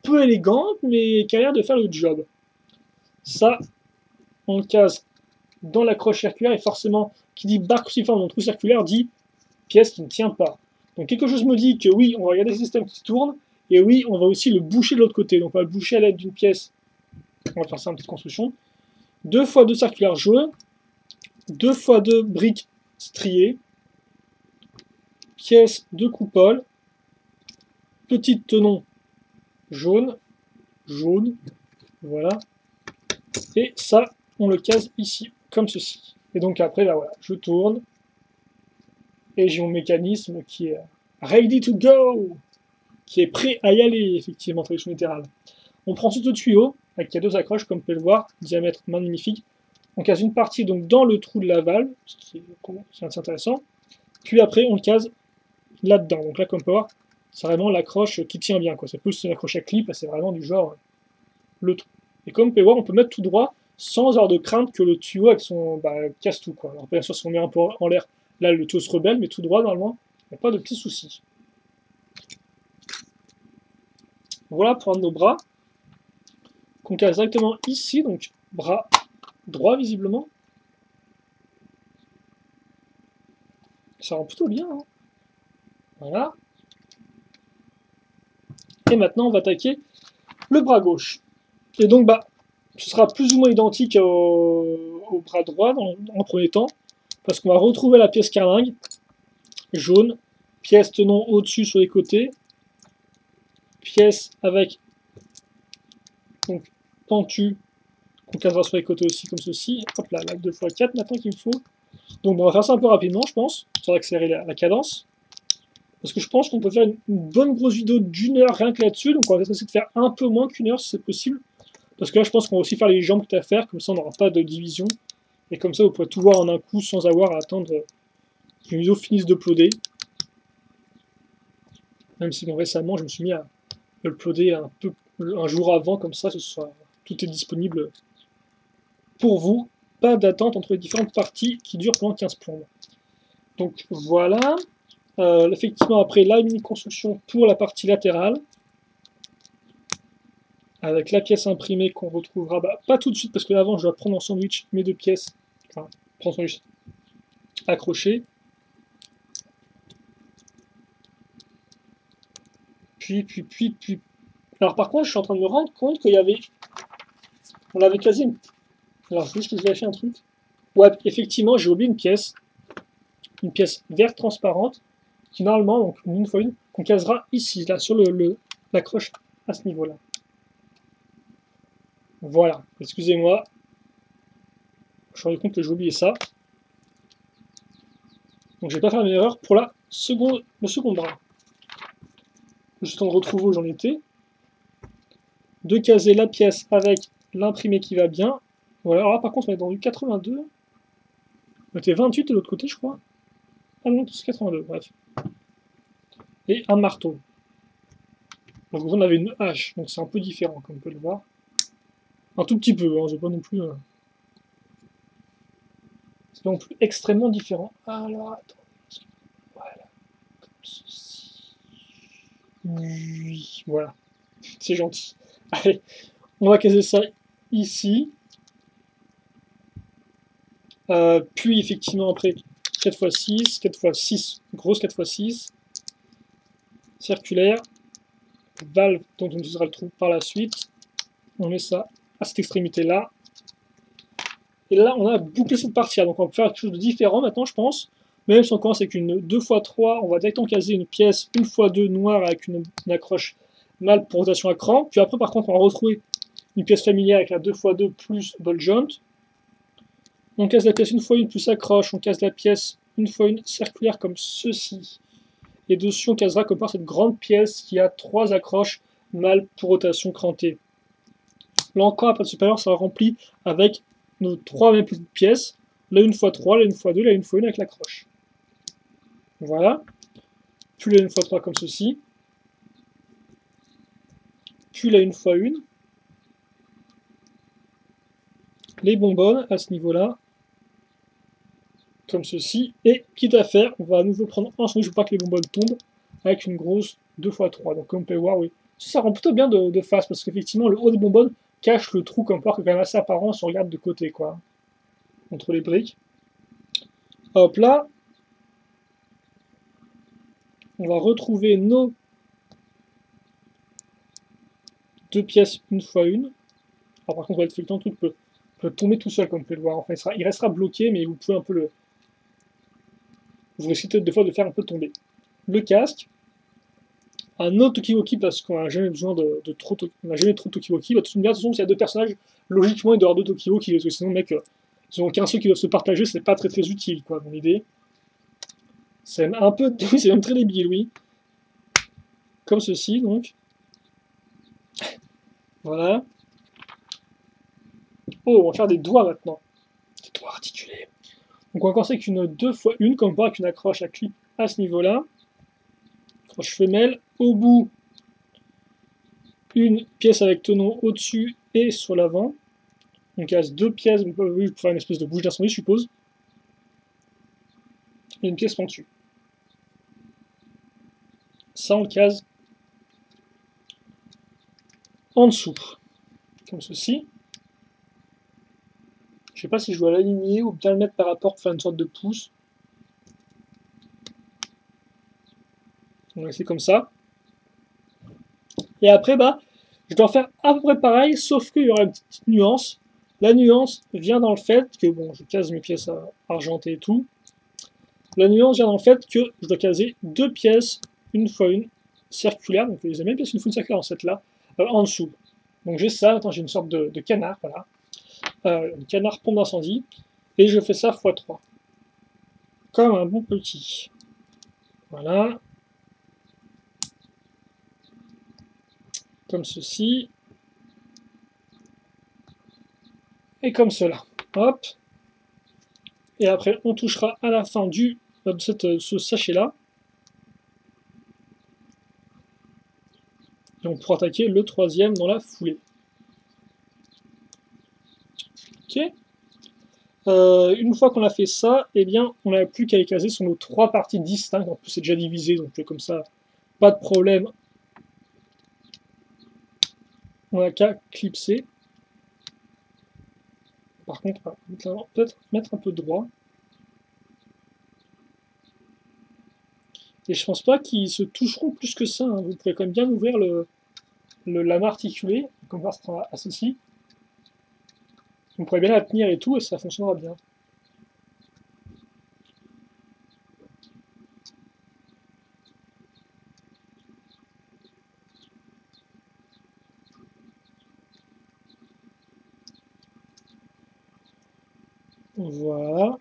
peu élégante, mais qui a l'air de faire le job. Ça, on le case dans l'accroche circulaire, et forcément, qui dit barre cruciforme dans le trou circulaire, dit pièce qui ne tient pas. Donc quelque chose me dit que oui, on va regarder le système qui tourne, et oui, on va aussi le boucher de l'autre côté. Donc on va le boucher à l'aide d'une pièce, on va faire ça en petite construction, 2x2 circulaires jaunes, 2x2 briques striées, pièce de coupole, petit tenon jaune, voilà, et ça, on le case ici, comme ceci. Et donc après, là, voilà, je tourne, et j'ai mon mécanisme qui est ready to go, qui est prêt à y aller, effectivement, traduction littérale. On prend ensuite le tuyau, avec 2 accroches, comme vous pouvez le voir, diamètre magnifique. On case une partie donc dans le trou de la valve, ce qui est assez intéressant. Puis après, on le case là-dedans. Donc là, comme on peut voir, c'est vraiment l'accroche qui tient bien, quoi. C'est plus une accroche à clip, c'est vraiment du genre le trou. Et comme vous pouvez voir, on peut mettre tout droit sans avoir de crainte que le tuyau avec son casse tout, quoi. Alors bien sûr, si on met un peu en l'air, là le tuyau se rebelle, mais tout droit normalement, il n'y a pas de petits soucis. Voilà pour un de nos bras qu'on case directement ici, donc bras droit visiblement. Ça rend plutôt bien, hein. Voilà. Et maintenant, on va attaquer le bras gauche. Et donc, ce sera plus ou moins identique au bras droit en premier temps, parce qu'on va retrouver la pièce carlingue, jaune, pièce tenon au-dessus sur les côtés, pièce avec pentu qu'on casera sur les côtés aussi comme ceci. Hop là, là 2x4 maintenant qu'il me faut. Donc bon, on va faire ça un peu rapidement, je pense, pour accélérer la cadence. Parce que je pense qu'on peut faire une bonne grosse vidéo d'une heure rien que là-dessus, donc on va essayer de faire un peu moins qu'une heure si c'est possible. Parce que là, je pense qu'on va aussi faire les jambes tout à faire, comme ça on n'aura pas de division. Et comme ça, vous pourrez tout voir en un coup sans avoir à attendre qu'une vidéo finisse d'uploader. Même si bon, récemment, je me suis mis à uploader un jour avant, comme ça, tout est disponible pour vous. Pas d'attente entre les différentes parties qui durent pendant 15 plombes. Donc voilà. Effectivement, après la mini-construction pour la partie latérale, avec la pièce imprimée qu'on retrouvera, pas tout de suite, parce que avant je dois prendre en sandwich mes deux pièces, enfin, prendre en sandwich accrochées. Puis. Alors par contre, je suis en train de me rendre compte qu'il y avait... On avait quasi... Alors juste que je vérifie un truc. Ouais, effectivement, j'ai oublié une pièce verte transparente, qui normalement, donc une fois une, qu'on casera ici, là, sur l'accroche à ce niveau-là. Voilà, excusez-moi. Je me suis rendu compte que j'ai oublié ça. Donc je vais pas faire une erreur pour le second bras. Je suis en train de retrouver où j'en étais. De caser la pièce avec l'imprimé qui va bien. Voilà, alors là par contre on est dans du 82. On était 28 de l'autre côté je crois. Ah non, c'est 82, bref. Et un marteau. Donc on avait une hache, donc c'est un peu différent comme on peut le voir. Un tout petit peu, hein, je pas non plus... C'est non plus extrêmement différent. Alors, attends. Voilà. Comme ceci. Oui, voilà. C'est gentil. Allez, on va caser ça ici. Puis effectivement après 4x6, 4x6, grosse 4x6, circulaire, valve dont on utilisera le trou par la suite. On met ça à cette extrémité là. Et là on a bouclé cette partie là, donc on va faire quelque chose de différent maintenant je pense. Même si on commence avec une 2x3, on va directement caser une pièce 1x2 noire avec une accroche mâle pour rotation à cran. Puis après par contre on va retrouver une pièce familière avec la 2x2 plus ball joint. On casse la pièce une fois une plus accroche, on casse la pièce une fois une circulaire comme ceci. Et dessus on casera comme par cette grande pièce qui a 3 accroches mâles pour rotation crantée. Là encore, à la supérieure, ça remplit avec nos 3 mêmes petites pièces. Là une fois 3, là une fois 2, là une fois 1 avec l'accroche. Voilà. Puis là une fois 3 comme ceci. Puis là une fois 1. Les bonbonnes à ce niveau-là. Comme ceci, et quitte à faire, on va à nouveau prendre un sandwich pour pas que les bonbonnes tombent, avec une grosse 2x3, donc comme on peut voir, oui, ça rend plutôt bien de face, parce qu'effectivement le haut des bonbonnes cache le trou comme part, qui est quand même assez apparent si on regarde de côté, quoi, entre les briques. Hop là, on va retrouver nos 2 pièces 1x1, alors par contre, on va être le truc peut tomber tout seul, comme vous pouvez le voir, enfin il restera bloqué, mais vous pouvez un peu vous risquez peut-être des fois de faire un peu tomber. Le casque, un autre Tokiwoki parce qu'on n'a jamais besoin on n'a jamais trop de Tokiwoki. De toute façon, s'il y a 2 personnages, logiquement il doit y avoir 2 Tokiwoki parce que sinon, mec, ils n'ont qu'un seul qui doivent se partager, c'est pas très utile, quoi, dans l'idée. C'est un peu, c'est même très débile, oui. Comme ceci, donc. Voilà. Oh, on va faire des doigts maintenant. Des doigts articulés. Donc on va commencer avec une 2x1, comme pas avec une accroche à clip à ce niveau-là. Accroche femelle. Au bout, une pièce avec tenon au-dessus et sur l'avant. On casse 2 pièces, pour faire une espèce de bouche d'incendie, je suppose. Et une pièce pentue. Ça, on le case en dessous, comme ceci. Je sais pas si je dois l'aligner ou bien le mettre par rapport pour faire une sorte de pouce. On va laisser comme ça. Et après, je dois faire à peu près pareil, sauf qu'il y aura une petite nuance. La nuance vient dans le fait que, bon, je case mes pièces argentées et tout. La nuance vient dans le fait que je dois caser 2 pièces, 1x1, circulaires, donc les mêmes pièces, une fois circulaire dans cette là, en dessous. Donc j'ai ça, maintenant j'ai une sorte de canard, voilà. Un canard pompe d'incendie. Et je fais ça x3. Comme un bon petit. Voilà. Comme ceci. Et comme cela. Hop. Et après, on touchera à la fin de ce sachet-là. Et on pourra attaquer le troisième dans la foulée. Ok. Une fois qu'on a fait ça, eh bien, on n'a plus qu'à écraser sur nos 3 parties distinctes. En plus, c'est déjà divisé, donc comme ça, pas de problème. On n'a qu'à clipser. Par contre, peut-être mettre un peu droit. Et je pense pas qu'ils se toucheront plus que ça. Hein. Vous pourrez quand même bien ouvrir la main articulée, comme ça sera associé. Vous pourrez bien la tenir et tout, et ça fonctionnera bien. Voilà.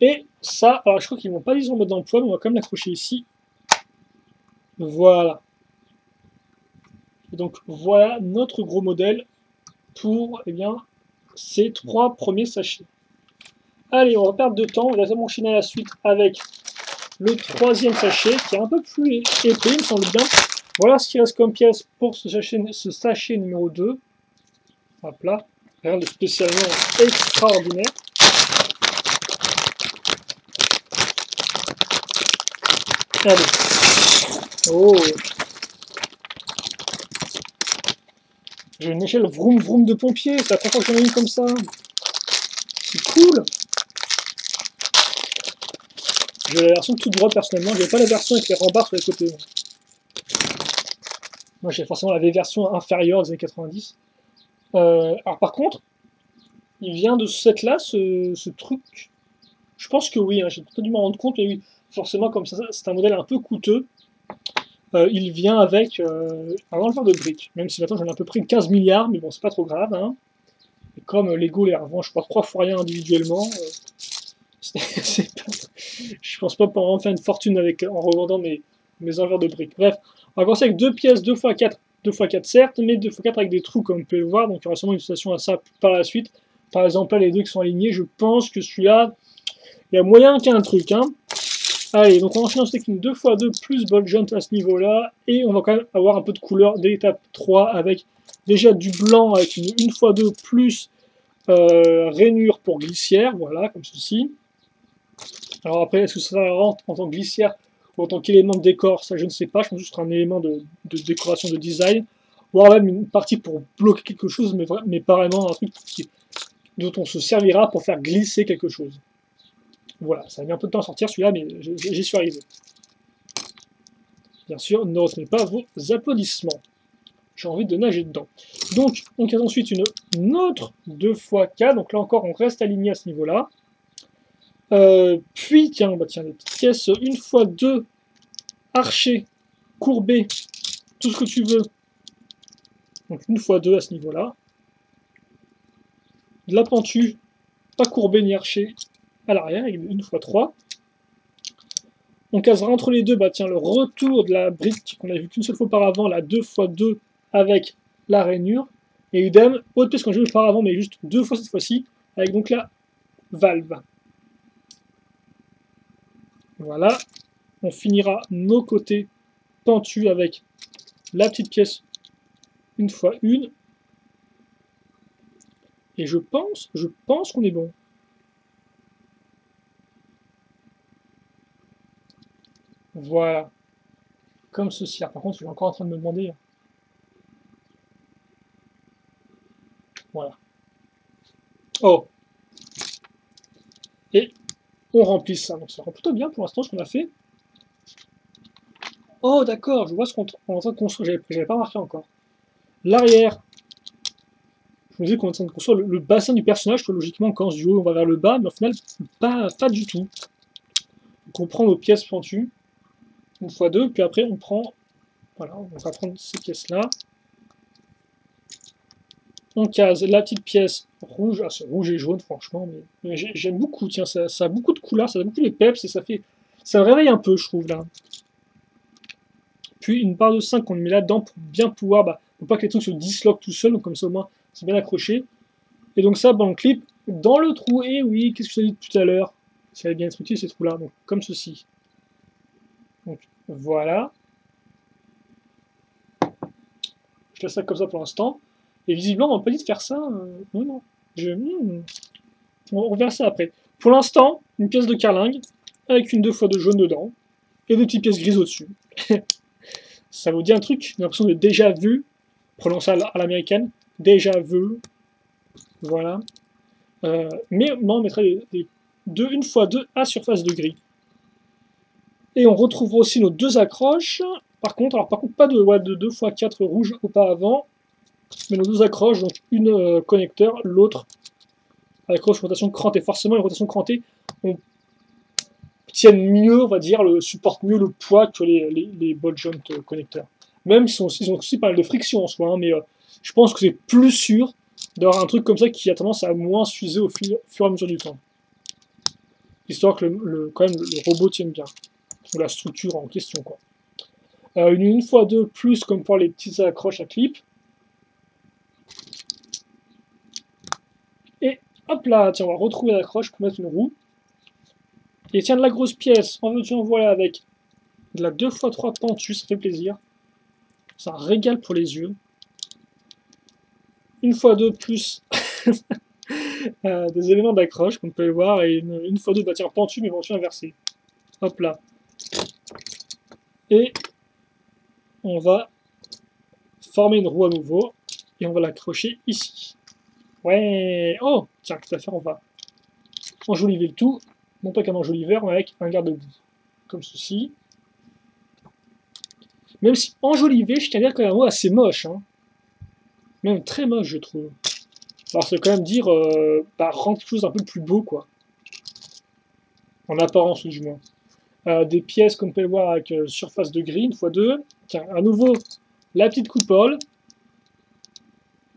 Et ça, alors je crois qu'ils ne vont pas dire en mode d'emploi, mais on va quand même l'accrocher ici. Voilà. Et donc voilà notre gros modèle pour ces 3 premiers sachets. Allez, on va perdre de temps, on va enchaîner à la suite avec le 3e sachet qui est un peu plus épais, il me semble bien. Voilà ce qui reste comme pièce pour ce sachet numéro 2. Hop là, rien de spécialement extraordinaire. Allez. Oh. J'ai une échelle vroom vroom de pompier, c'est la première fois que j'en ai une comme ça. C'est cool. J'ai la version toute droite personnellement, j'ai pas la version avec les rembarres sur les côtés. Moi j'ai forcément la version inférieure des années 90. Alors par contre, il vient de ce set là, ce truc. Je pense que oui, hein, j'ai peut-être dû m'en rendre compte, mais oui, forcément comme ça, c'est un modèle un peu coûteux. Il vient avec un enleveur de briques, même si maintenant j'en ai à peu près 15 milliards, mais bon, c'est pas trop grave. Hein. Et comme Lego les revend, je crois, 3 fois rien individuellement, je pense pas pouvoir en faire une fortune en revendant mes enleveurs de briques. Bref, on va commencer avec 2 pièces 2x4, 2x4 certes, mais 2x4 avec des trous comme vous pouvez le voir, donc il y aura sûrement une station à ça par la suite. Par exemple, là, les deux qui sont alignés, je pense que celui-là, il y a moyen qu'il y ait un truc. Hein. Allez, donc on enchaîne ensuite avec une 2x2 plus ball joint à ce niveau-là, et on va quand même avoir un peu de couleur dès l'étape 3 avec déjà du blanc avec une 1x2 plus rainure pour glissière, voilà, comme ceci. Alors après, est-ce que ça rentre en tant que glissière ou en tant qu'élément de décor, ça je ne sais pas, je pense que ce sera un élément de décoration, de design, voire même une partie pour bloquer quelque chose, mais pas vraiment un truc dont on se servira pour faire glisser quelque chose. Voilà, ça a mis un peu de temps à sortir celui-là, mais j'y suis arrivé. Bien sûr, ne retenez pas vos applaudissements. J'ai envie de nager dedans. Donc, on casse ensuite une autre 2x4, donc là encore, on reste aligné à ce niveau-là. Puis, tiens, des petites pièces 1x2 archées, courbées, tout ce que tu veux. Donc 1x2 à ce niveau-là. De la pentue, pas courbée ni archée, à l'arrière, avec 1x3. On casera entre les deux, le retour de la brique qu'on a vu qu'une seule fois auparavant, la 2x2 avec la rainure. Et idem, autre pièce qu'on a vu auparavant, mais juste 2 fois cette fois-ci, avec donc la valve. Voilà. On finira nos côtés pentus avec la petite pièce 1x1. Et je pense qu'on est bon. Voilà. Comme ceci. Alors, par contre, je suis encore en train de me demander. Voilà. Oh. Et on remplit ça. Donc ça rend plutôt bien pour l'instant ce qu'on a fait. Oh d'accord, je vois ce qu'on est en train de construire. J'avais pas remarqué encore. L'arrière. Je me disais qu'on est en train de construire le bassin du personnage. Logiquement, quand on se dit haut, on va vers le bas, mais au final, pas du tout. Donc on prend nos pièces pentues. 1x2, puis après on prend Voilà, on va prendre ces pièces-là. On case la petite pièce rouge. Ah, c'est rouge et jaune, franchement. Mais j'aime beaucoup, tiens, ça a beaucoup de couleurs, ça a beaucoup de peps et ça fait. Ça réveille un peu, je trouve, là. Puis une barre de 5 qu'on met là-dedans pour bien pouvoir. Bah, pour pas que les trucs se disloquent tout seuls, donc comme ça au moins c'est bien accroché. Et donc ça, on clip dans le trou. Et oui, qu'est-ce que je t'ai dit tout à l'heure? Ça va bien être utile ces trous-là, donc comme ceci. Donc voilà. Je laisse ça comme ça pour l'instant. Et visiblement, on m'a pas dit de faire ça. Non, non. On verra ça après. Pour l'instant, une pièce de carlingue avec une 2x2 jaune dedans et des petites pièces grises au-dessus. Ça vous dit un truc? J'ai l'impression de déjà vu, prononcé à l'américaine, déjà vu. Voilà. Mais on mettra une 2x2 à surface de gris. Et on retrouvera aussi nos deux accroches. Par contre, pas de 2x4 rouge auparavant, mais nos deux accroches, donc une connecteur, l'autre accroche rotation crantée. Forcément, les rotations crantées tiennent mieux, on va dire, supportent mieux le poids que les ball joint connecteurs. Même s'ils ont aussi pas mal de friction en soi, hein, mais je pense que c'est plus sûr d'avoir un truc comme ça qui a tendance à moins s'user au fur et à mesure du temps. Histoire que quand même, le robot tienne bien. Ou la structure en question, quoi. Une fois deux plus comme pour les petites accroches à clip. Et hop là, tiens, on va retrouver l'accroche pour mettre une roue. Et tiens, de la grosse pièce, en veux-tu en voilà, avec de la 2x3 pentue, ça fait plaisir. C'est un régal pour les yeux. Une fois deux plus des éléments d'accroche, comme vous pouvez le voir, et une fois deux, bah tiens, pentue, mais pentue inversée. Hop là. Et on va former une roue à nouveau, et on va l'accrocher ici. Ouais. Oh, tiens, qu'est-ce à faire, on va enjoliver le tout. Non pas qu'un enjoliveur, mais avec un garde-boue. Comme ceci. Même si enjoliver, je tiens à dire que c'est un mot assez moche. Hein. Même très moche, je trouve. Alors, ça veut quand même dire rendre quelque chose un peu plus beau, quoi. En apparence, du moins. Des pièces, comme vous pouvez le voir, avec surface de gris, une fois deux. Tiens, à nouveau, la petite coupole.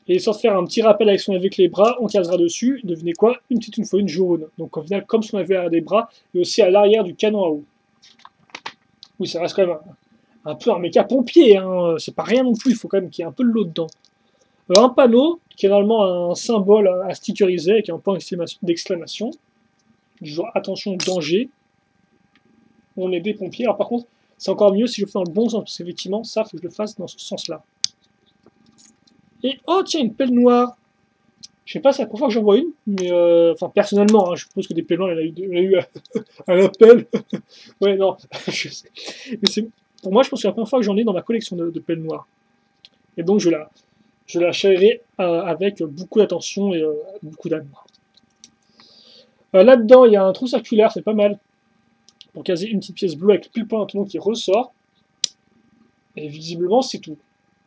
Et sans se faire un petit rappel avec les bras, on casera dessus. Devinez quoi? Une fois une jaune. Donc au final, comme si on avait à des bras, et aussi à l'arrière du canon à eau. Oui, ça reste quand même un peu un méca pompier. Hein. C'est pas rien non plus, il faut quand même qu'il y ait un peu de l'eau dedans. Un panneau, qui est normalement un symbole à stickeriser, avec un point d'exclamation. Du genre attention, danger. On est des pompiers. Alors par contre, c'est encore mieux si je le fais dans le bon sens, parce qu'effectivement, ça, il faut que je le fasse dans ce sens-là. Et oh tiens, une pelle noire. Je sais pas, c'est la première fois que j'en vois une, mais enfin personnellement, hein, je suppose que des pelles noires, il y en a eu à l'appel. Ouais, non, je sais. Mais pour moi, je pense que c'est la première fois que j'en ai dans ma collection de pelles noires. Et donc je la chérirai avec beaucoup d'attention et beaucoup d'amour. Là-dedans, il y a un trou circulaire, c'est pas mal, pour caser une petite pièce bleue avec pile point un tonneau qui ressort. Et visiblement, c'est tout.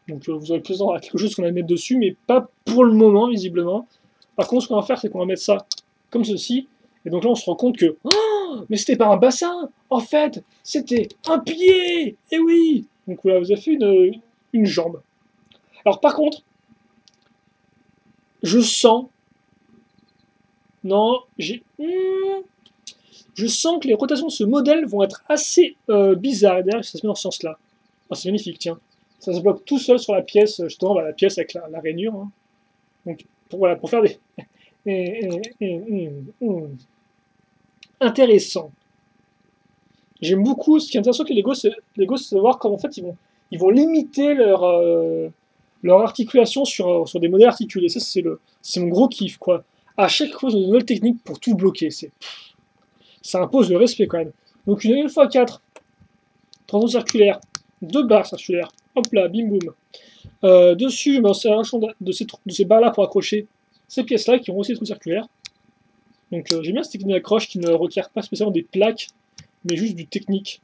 Donc vous aurez plus quelque chose qu'on va mettre dessus, mais pas pour le moment, visiblement. Par contre, ce qu'on va faire, c'est qu'on va mettre ça comme ceci. Et donc là, on se rend compte que... Oh, mais c'était pas un bassin. En fait, c'était un pied. Eh oui. Donc voilà, vous avez fait une jambe. Alors par contre, je sens... Non, je sens que les rotations de ce modèle vont être assez bizarres. Et d'ailleurs, ça se met dans ce sens-là. Oh, c'est magnifique, tiens. Ça se bloque tout seul sur la pièce, justement, la pièce avec la rainure. Hein. Donc, pour faire des... Intéressant. J'aime beaucoup, ce qui est intéressant avec les Lego, c'est de voir comment en fait ils vont limiter leur articulation sur des modèles articulés. Ça, c'est mon gros kiff, quoi. À chaque fois, une nouvelle technique pour tout bloquer. Ça impose le respect, quand même. Donc, une 1x4, tendon circulaire, 2 barres circulaires, hop là, bim boum. Dessus, c'est un champ de ces barres-là pour accrocher ces pièces-là qui ont aussi des trous circulaires. Donc j'aime bien cette technique d'accroche qui ne requiert pas spécialement des plaques, mais juste du technique.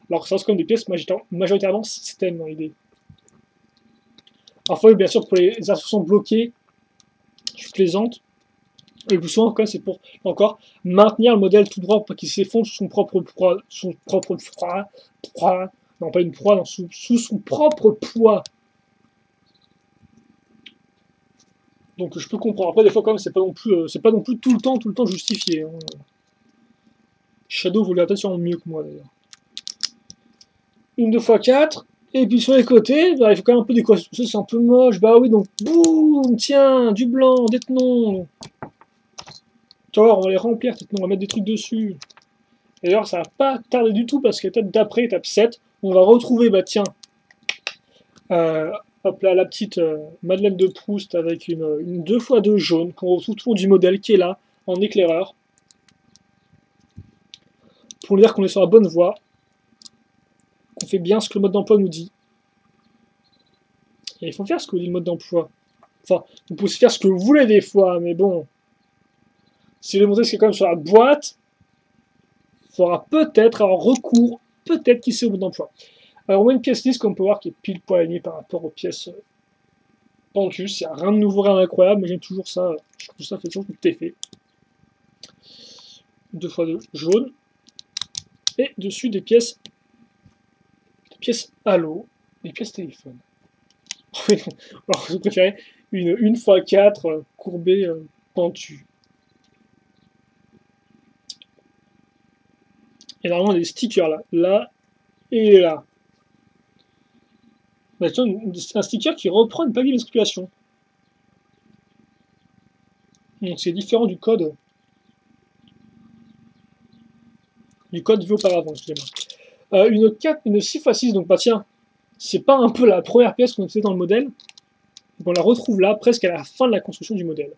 Alors que ça reste comme des pièces majoritairement système dans l'idée. Enfin, bien sûr, pour les instructions bloquées, je plaisante. Et le plus souvent, quand même, c'est pour, encore, maintenir le modèle tout droit pour pas qu'il s'effondre sur son propre Non, pas une proie, non, sous son propre poids. Donc je peux comprendre. Après, des fois, quand même, c'est pas non plus tout le temps justifié. Hein. Shadow vous l'avez peut-être sûrement mieux que moi, d'ailleurs. Une 2x4. Et puis sur les côtés, bah, il faut quand même un peu décorer. Ça, c'est un peu moche. Bah oui, donc, boum, tiens, du blanc, des tenons. Tu vois, on va les remplir, on va mettre des trucs dessus. Et d'ailleurs, ça va pas tarder du tout, parce que l'étape d'après, étape 7, on va retrouver, bah tiens, hop là, la petite Madeleine de Proust avec une 2x2 jaune, qu'on retrouve tout le long du modèle, qui est là, en éclaireur. Pour dire qu'on est sur la bonne voie, qu'on fait bien ce que le mode d'emploi nous dit. Et il faut faire ce que dit le mode d'emploi. Enfin, vous pouvez faire ce que vous voulez des fois, mais bon. Si vous voulez montrer ce qui est quand même sur la boîte, il faudra peut-être avoir recours, peut-être qui sait au mode d'emploi. Alors on met une pièce lisse qu'on peut voir qui est pile poil alignée par rapport aux pièces pentues. Il n'y a rien de nouveau, rien d'incroyable, mais j'aime toujours ça. Je trouve ça fait toujours tout effet. 2x2 jaune. Et dessus des pièces halo, des pièces téléphone. Alors je préférais une 1x4 courbée pentue. Et normalement des stickers là et là. Bah, un sticker qui reprend une plaque d'immatriculation. Donc c'est différent du code. Du code vu auparavant, excusez-moi. Une 6x6, donc bah tiens, c'est pas un peu la première pièce qu'on utilisait dans le modèle. Donc on la retrouve là, presque à la fin de la construction du modèle.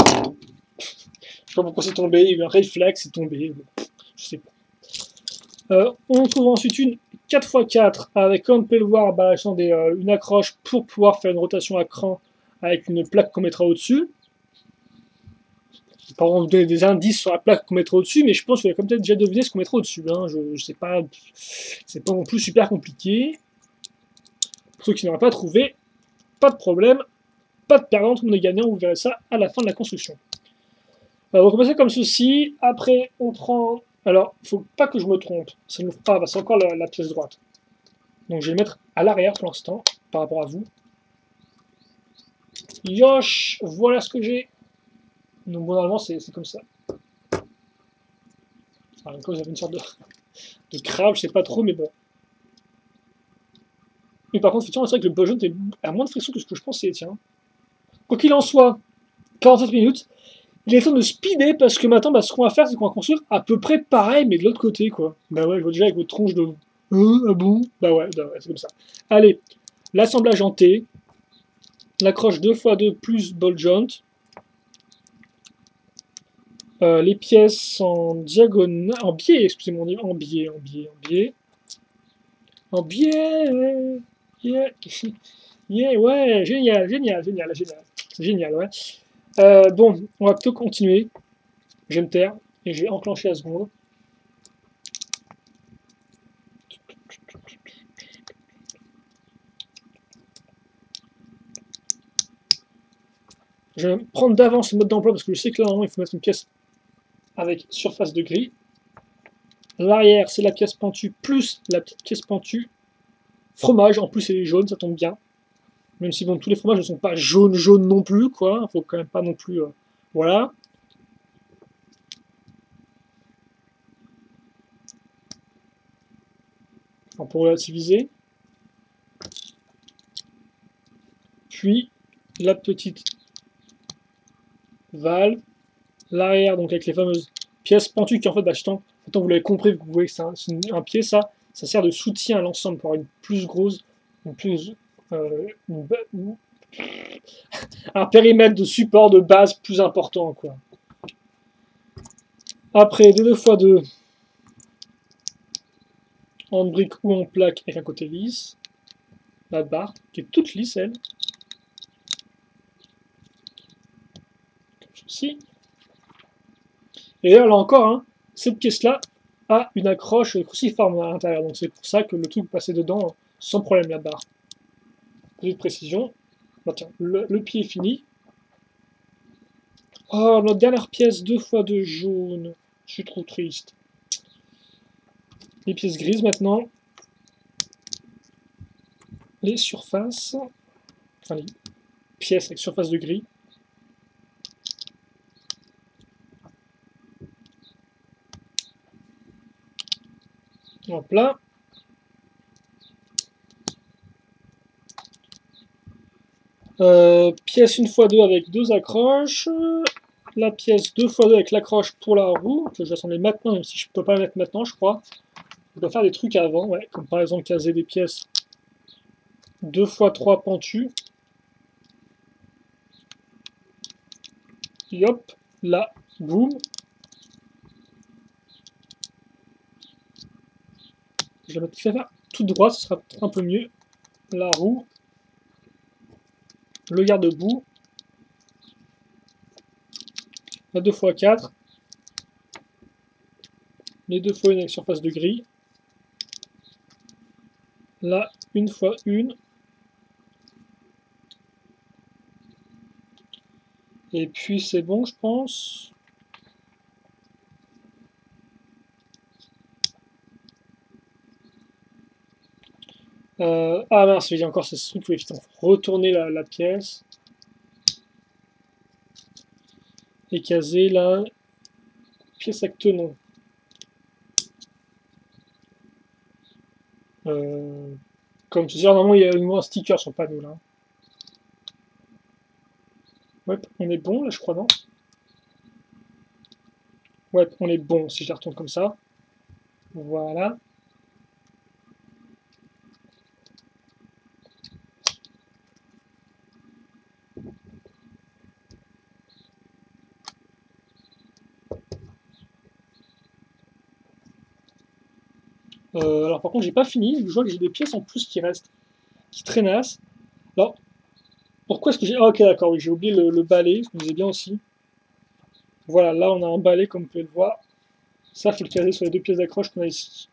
Je sais pas pourquoi c'est tombé, il y a eu un réflexe, c'est tombé. Je sais pas. On trouve ensuite une 4x4 avec, comme on peut le voir, bah, une accroche pour pouvoir faire une rotation à cran avec une plaque qu'on mettra au-dessus. Par exemple, vous donner des indices sur la plaque qu'on mettra au-dessus, mais je pense que vous avez peut-être déjà deviné ce qu'on mettra au-dessus. Hein. Je sais pas, c'est pas non plus super compliqué. Pour ceux qui n'auraient pas trouvé, pas de problème, pas de perdante, on est gagnant, vous verrez ça à la fin de la construction. On va commencer comme ceci, après on prend... Alors, il ne faut pas que je me trompe, ça nous fera, c'est encore la pièce droite. Donc je vais le mettre à l'arrière pour l'instant, par rapport à vous. Yosh, voilà ce que j'ai. Donc bon, normalement c'est comme ça. Alors, comme j'avais une sorte de crabe, je sais pas trop, mais bon. Mais par contre, effectivement, c'est vrai que le jaune a moins de friction que ce que je pensais, tiens. Quoi qu'il en soit, 47 minutes. Il est temps de speeder parce que maintenant, bah, ce qu'on va faire, c'est qu'on va construire à peu près pareil, mais de l'autre côté, quoi. Bah ouais, je vois déjà avec votre tronche de... ah bon? Bah ouais, c'est comme ça. Allez, l'assemblage en T. L'accroche 2x2 plus ball joint. Les pièces en diagonale... En biais, excusez-moi, en biais. En biais... Yeah, yeah, ouais, génial, ouais. Bon, on va plutôt continuer. Je vais me taire et je vais enclencher la seconde. Je vais prendre d'avance le mode d'emploi parce que je sais que là, normalement, il faut mettre une pièce avec surface de gris. L'arrière, c'est la pièce pentue plus la petite pièce pentue. Fromage, en plus, elle est jaune, ça tombe bien. Même si, bon, tous les fromages ne sont pas jaunes non plus, quoi. Il faut quand même pas non plus... voilà. On peut relativiser. Puis, la petite valve. L'arrière, donc avec les fameuses pièces pentues qui, en fait, bah, vous l'avez compris, vous voyez que c'est un pied, ça sert de soutien à l'ensemble pour avoir une plus grosse... un périmètre de support de base plus important, quoi. Après, des 2x2 en brique ou en plaque avec un côté lisse. La barre qui est toute lisse, elle. Comme ceci. Et là encore, hein, cette pièce-là a une accroche cruciforme à l'intérieur. Donc c'est pour ça que le truc passait dedans sans problème, la barre. Petite précision. Bah, tiens, le pied est fini. Oh, notre dernière pièce, 2x2 jaune. Je suis trop triste. Les pièces grises maintenant. Les surfaces. Enfin, les pièces avec surface de gris. Hop là. Pièce 1x2 avec 2 accroches. La pièce 2x2 avec l'accroche pour la roue, que je vais assembler maintenant, même si je ne peux pas la mettre maintenant, je crois. Je dois faire des trucs avant, ouais, comme par exemple caser des pièces 2x3 pentues. Et hop, là, boum. Je vais mettre faire tout droit, ce sera un peu mieux. La roue. Le garde-boue. La 2x4. Les 2x1 avec surface de gris. Là, 1x1. Et puis c'est bon, je pense. Ah mince, il y a encore ce truc où il faut retourner la pièce. Et caser la pièce avec tenon. Comme tu dis, normalement il y a un sticker sur le panneau là. Ouais, on est bon là, je crois, non? Ouais, on est bon si je la retourne comme ça. Voilà. Alors par contre j'ai pas fini, je vois que j'ai des pièces en plus qui restent, qui traînassent. Alors, pourquoi est-ce que j'ai... Ah, ok d'accord, oui, j'ai oublié le balai, je me disais bien aussi. Voilà, là on a un balai comme vous pouvez le voir. Ça, faut le caser sur les 2 pièces d'accroche qu'on a ici.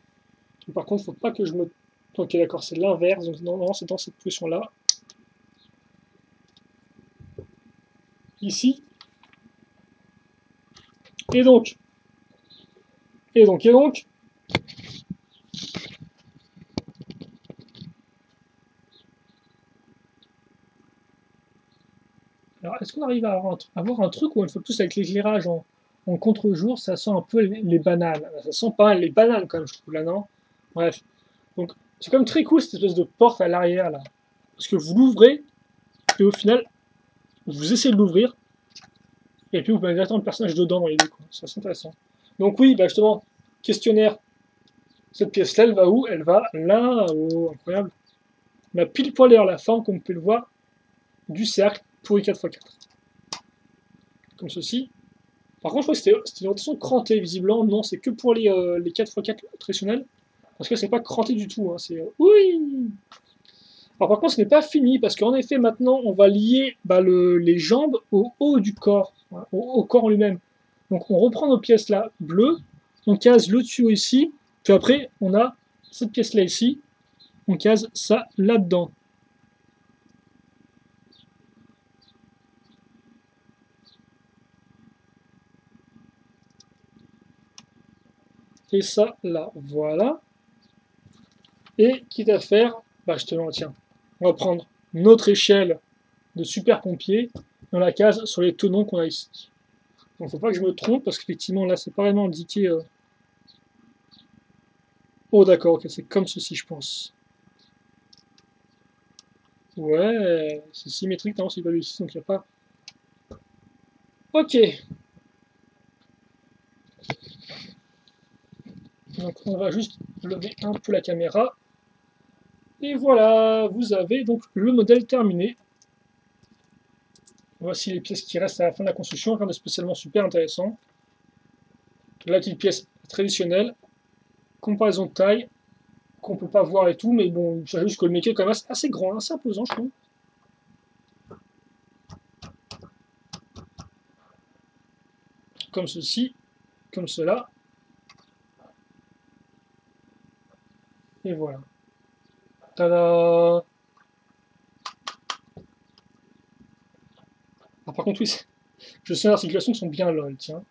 Donc, par contre, faut pas que je me... Ok d'accord, c'est l'inverse, donc non, c'est dans cette position-là. Ici. Et donc... Et donc... Alors, est-ce qu'on arrive à avoir un truc où elle fait plus avec l'éclairage en contre-jour, ça sent un peu les bananes. Ça sent pas les bananes quand même, je trouve, là, non? Bref. Donc, c'est quand même très cool cette espèce de porte à l'arrière, là. Parce que vous l'ouvrez, et au final, vous essayez de l'ouvrir, et puis vous pouvez attendre le personnage dedans dans les deux coins. C'est assez intéressant. Donc oui, bah justement, questionnaire. Cette pièce-là, elle va où? Elle va là-haut. Incroyable. On a pile poil d'ailleurs la forme, comme vous pouvez le voir, du cercle pour les 4x4. Comme ceci. Par contre, je crois que c'était une rotation crantée, visiblement. Non, c'est que pour les 4x4 traditionnels. Parce que c'est pas cranté du tout. Hein. C'est oui. Alors par contre, ce n'est pas fini, parce qu'en effet, maintenant, on va lier les jambes au haut du corps, hein, au corps en lui-même. Donc on reprend nos pièces là, bleues, on case le tuyau ici, puis après, on a cette pièce-là ici, on case ça là-dedans. Et ça là, voilà. Et quitte à faire, bah justement, tiens, on va prendre notre échelle de super pompier, et on la case sur les tenons qu'on a ici. Donc faut pas que je me trompe, parce qu'effectivement là c'est pas vraiment indiqué. Oh d'accord, ok, c'est comme ceci je pense. Ouais, c'est symétrique, non, c'est pas ici, donc il n'y a pas. Ok. Donc on va juste lever un peu la caméra. Et voilà, vous avez donc le modèle terminé. Voici les pièces qui restent à la fin de la construction, rien de spécialement super intéressant. La petite pièce traditionnelle, comparaison de taille, qu'on peut pas voir et tout, mais bon, c'est juste que le métier est quand même assez grand, assez imposant, je trouve. Comme ceci, comme cela. Et voilà. Tada! Ah, par contre, oui, je sais, les articulations sont bien lol, tiens.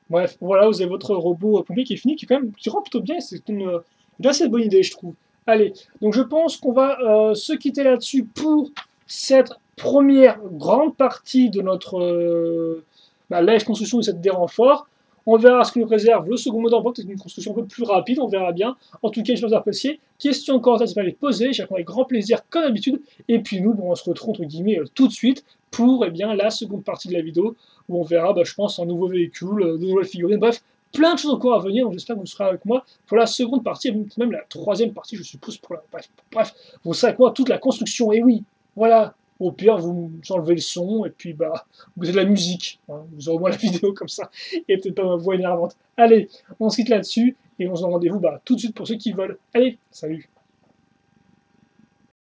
Bref, voilà, vous avez votre robot pompier qui est fini, qui rend plutôt bien. C'est une Là, c'est une bonne idée, je trouve. Allez, donc je pense qu'on va se quitter là-dessus pour cette première grande partie de notre live construction de cette des renforts. On verra ce que nous réserve le second mode d'emploi, peut-être une construction un peu plus rapide, on verra bien. En tout cas, je vous apprécier. Questions, commentaires, n'hésitez pas à les poser, j'attends avec grand plaisir, comme d'habitude. Et puis nous, on se retrouve entre guillemets tout de suite pour la seconde partie de la vidéo où on verra, je pense, un nouveau véhicule, de nouvelles figurines, bref, plein de choses encore à venir. Donc j'espère que vous serez avec moi pour la seconde partie, et même la troisième partie, je suppose, pour la. Bref, vous serez avec moi toute la construction. Et oui, voilà. Au pire, vous enlevez le son, et puis vous avez de la musique. Hein, vous aurez au moins la vidéo comme ça, et peut-être pas ma voix énervante. Allez, on se quitte là-dessus, et on se donne rendez-vous tout de suite pour ceux qui veulent. Allez, salut!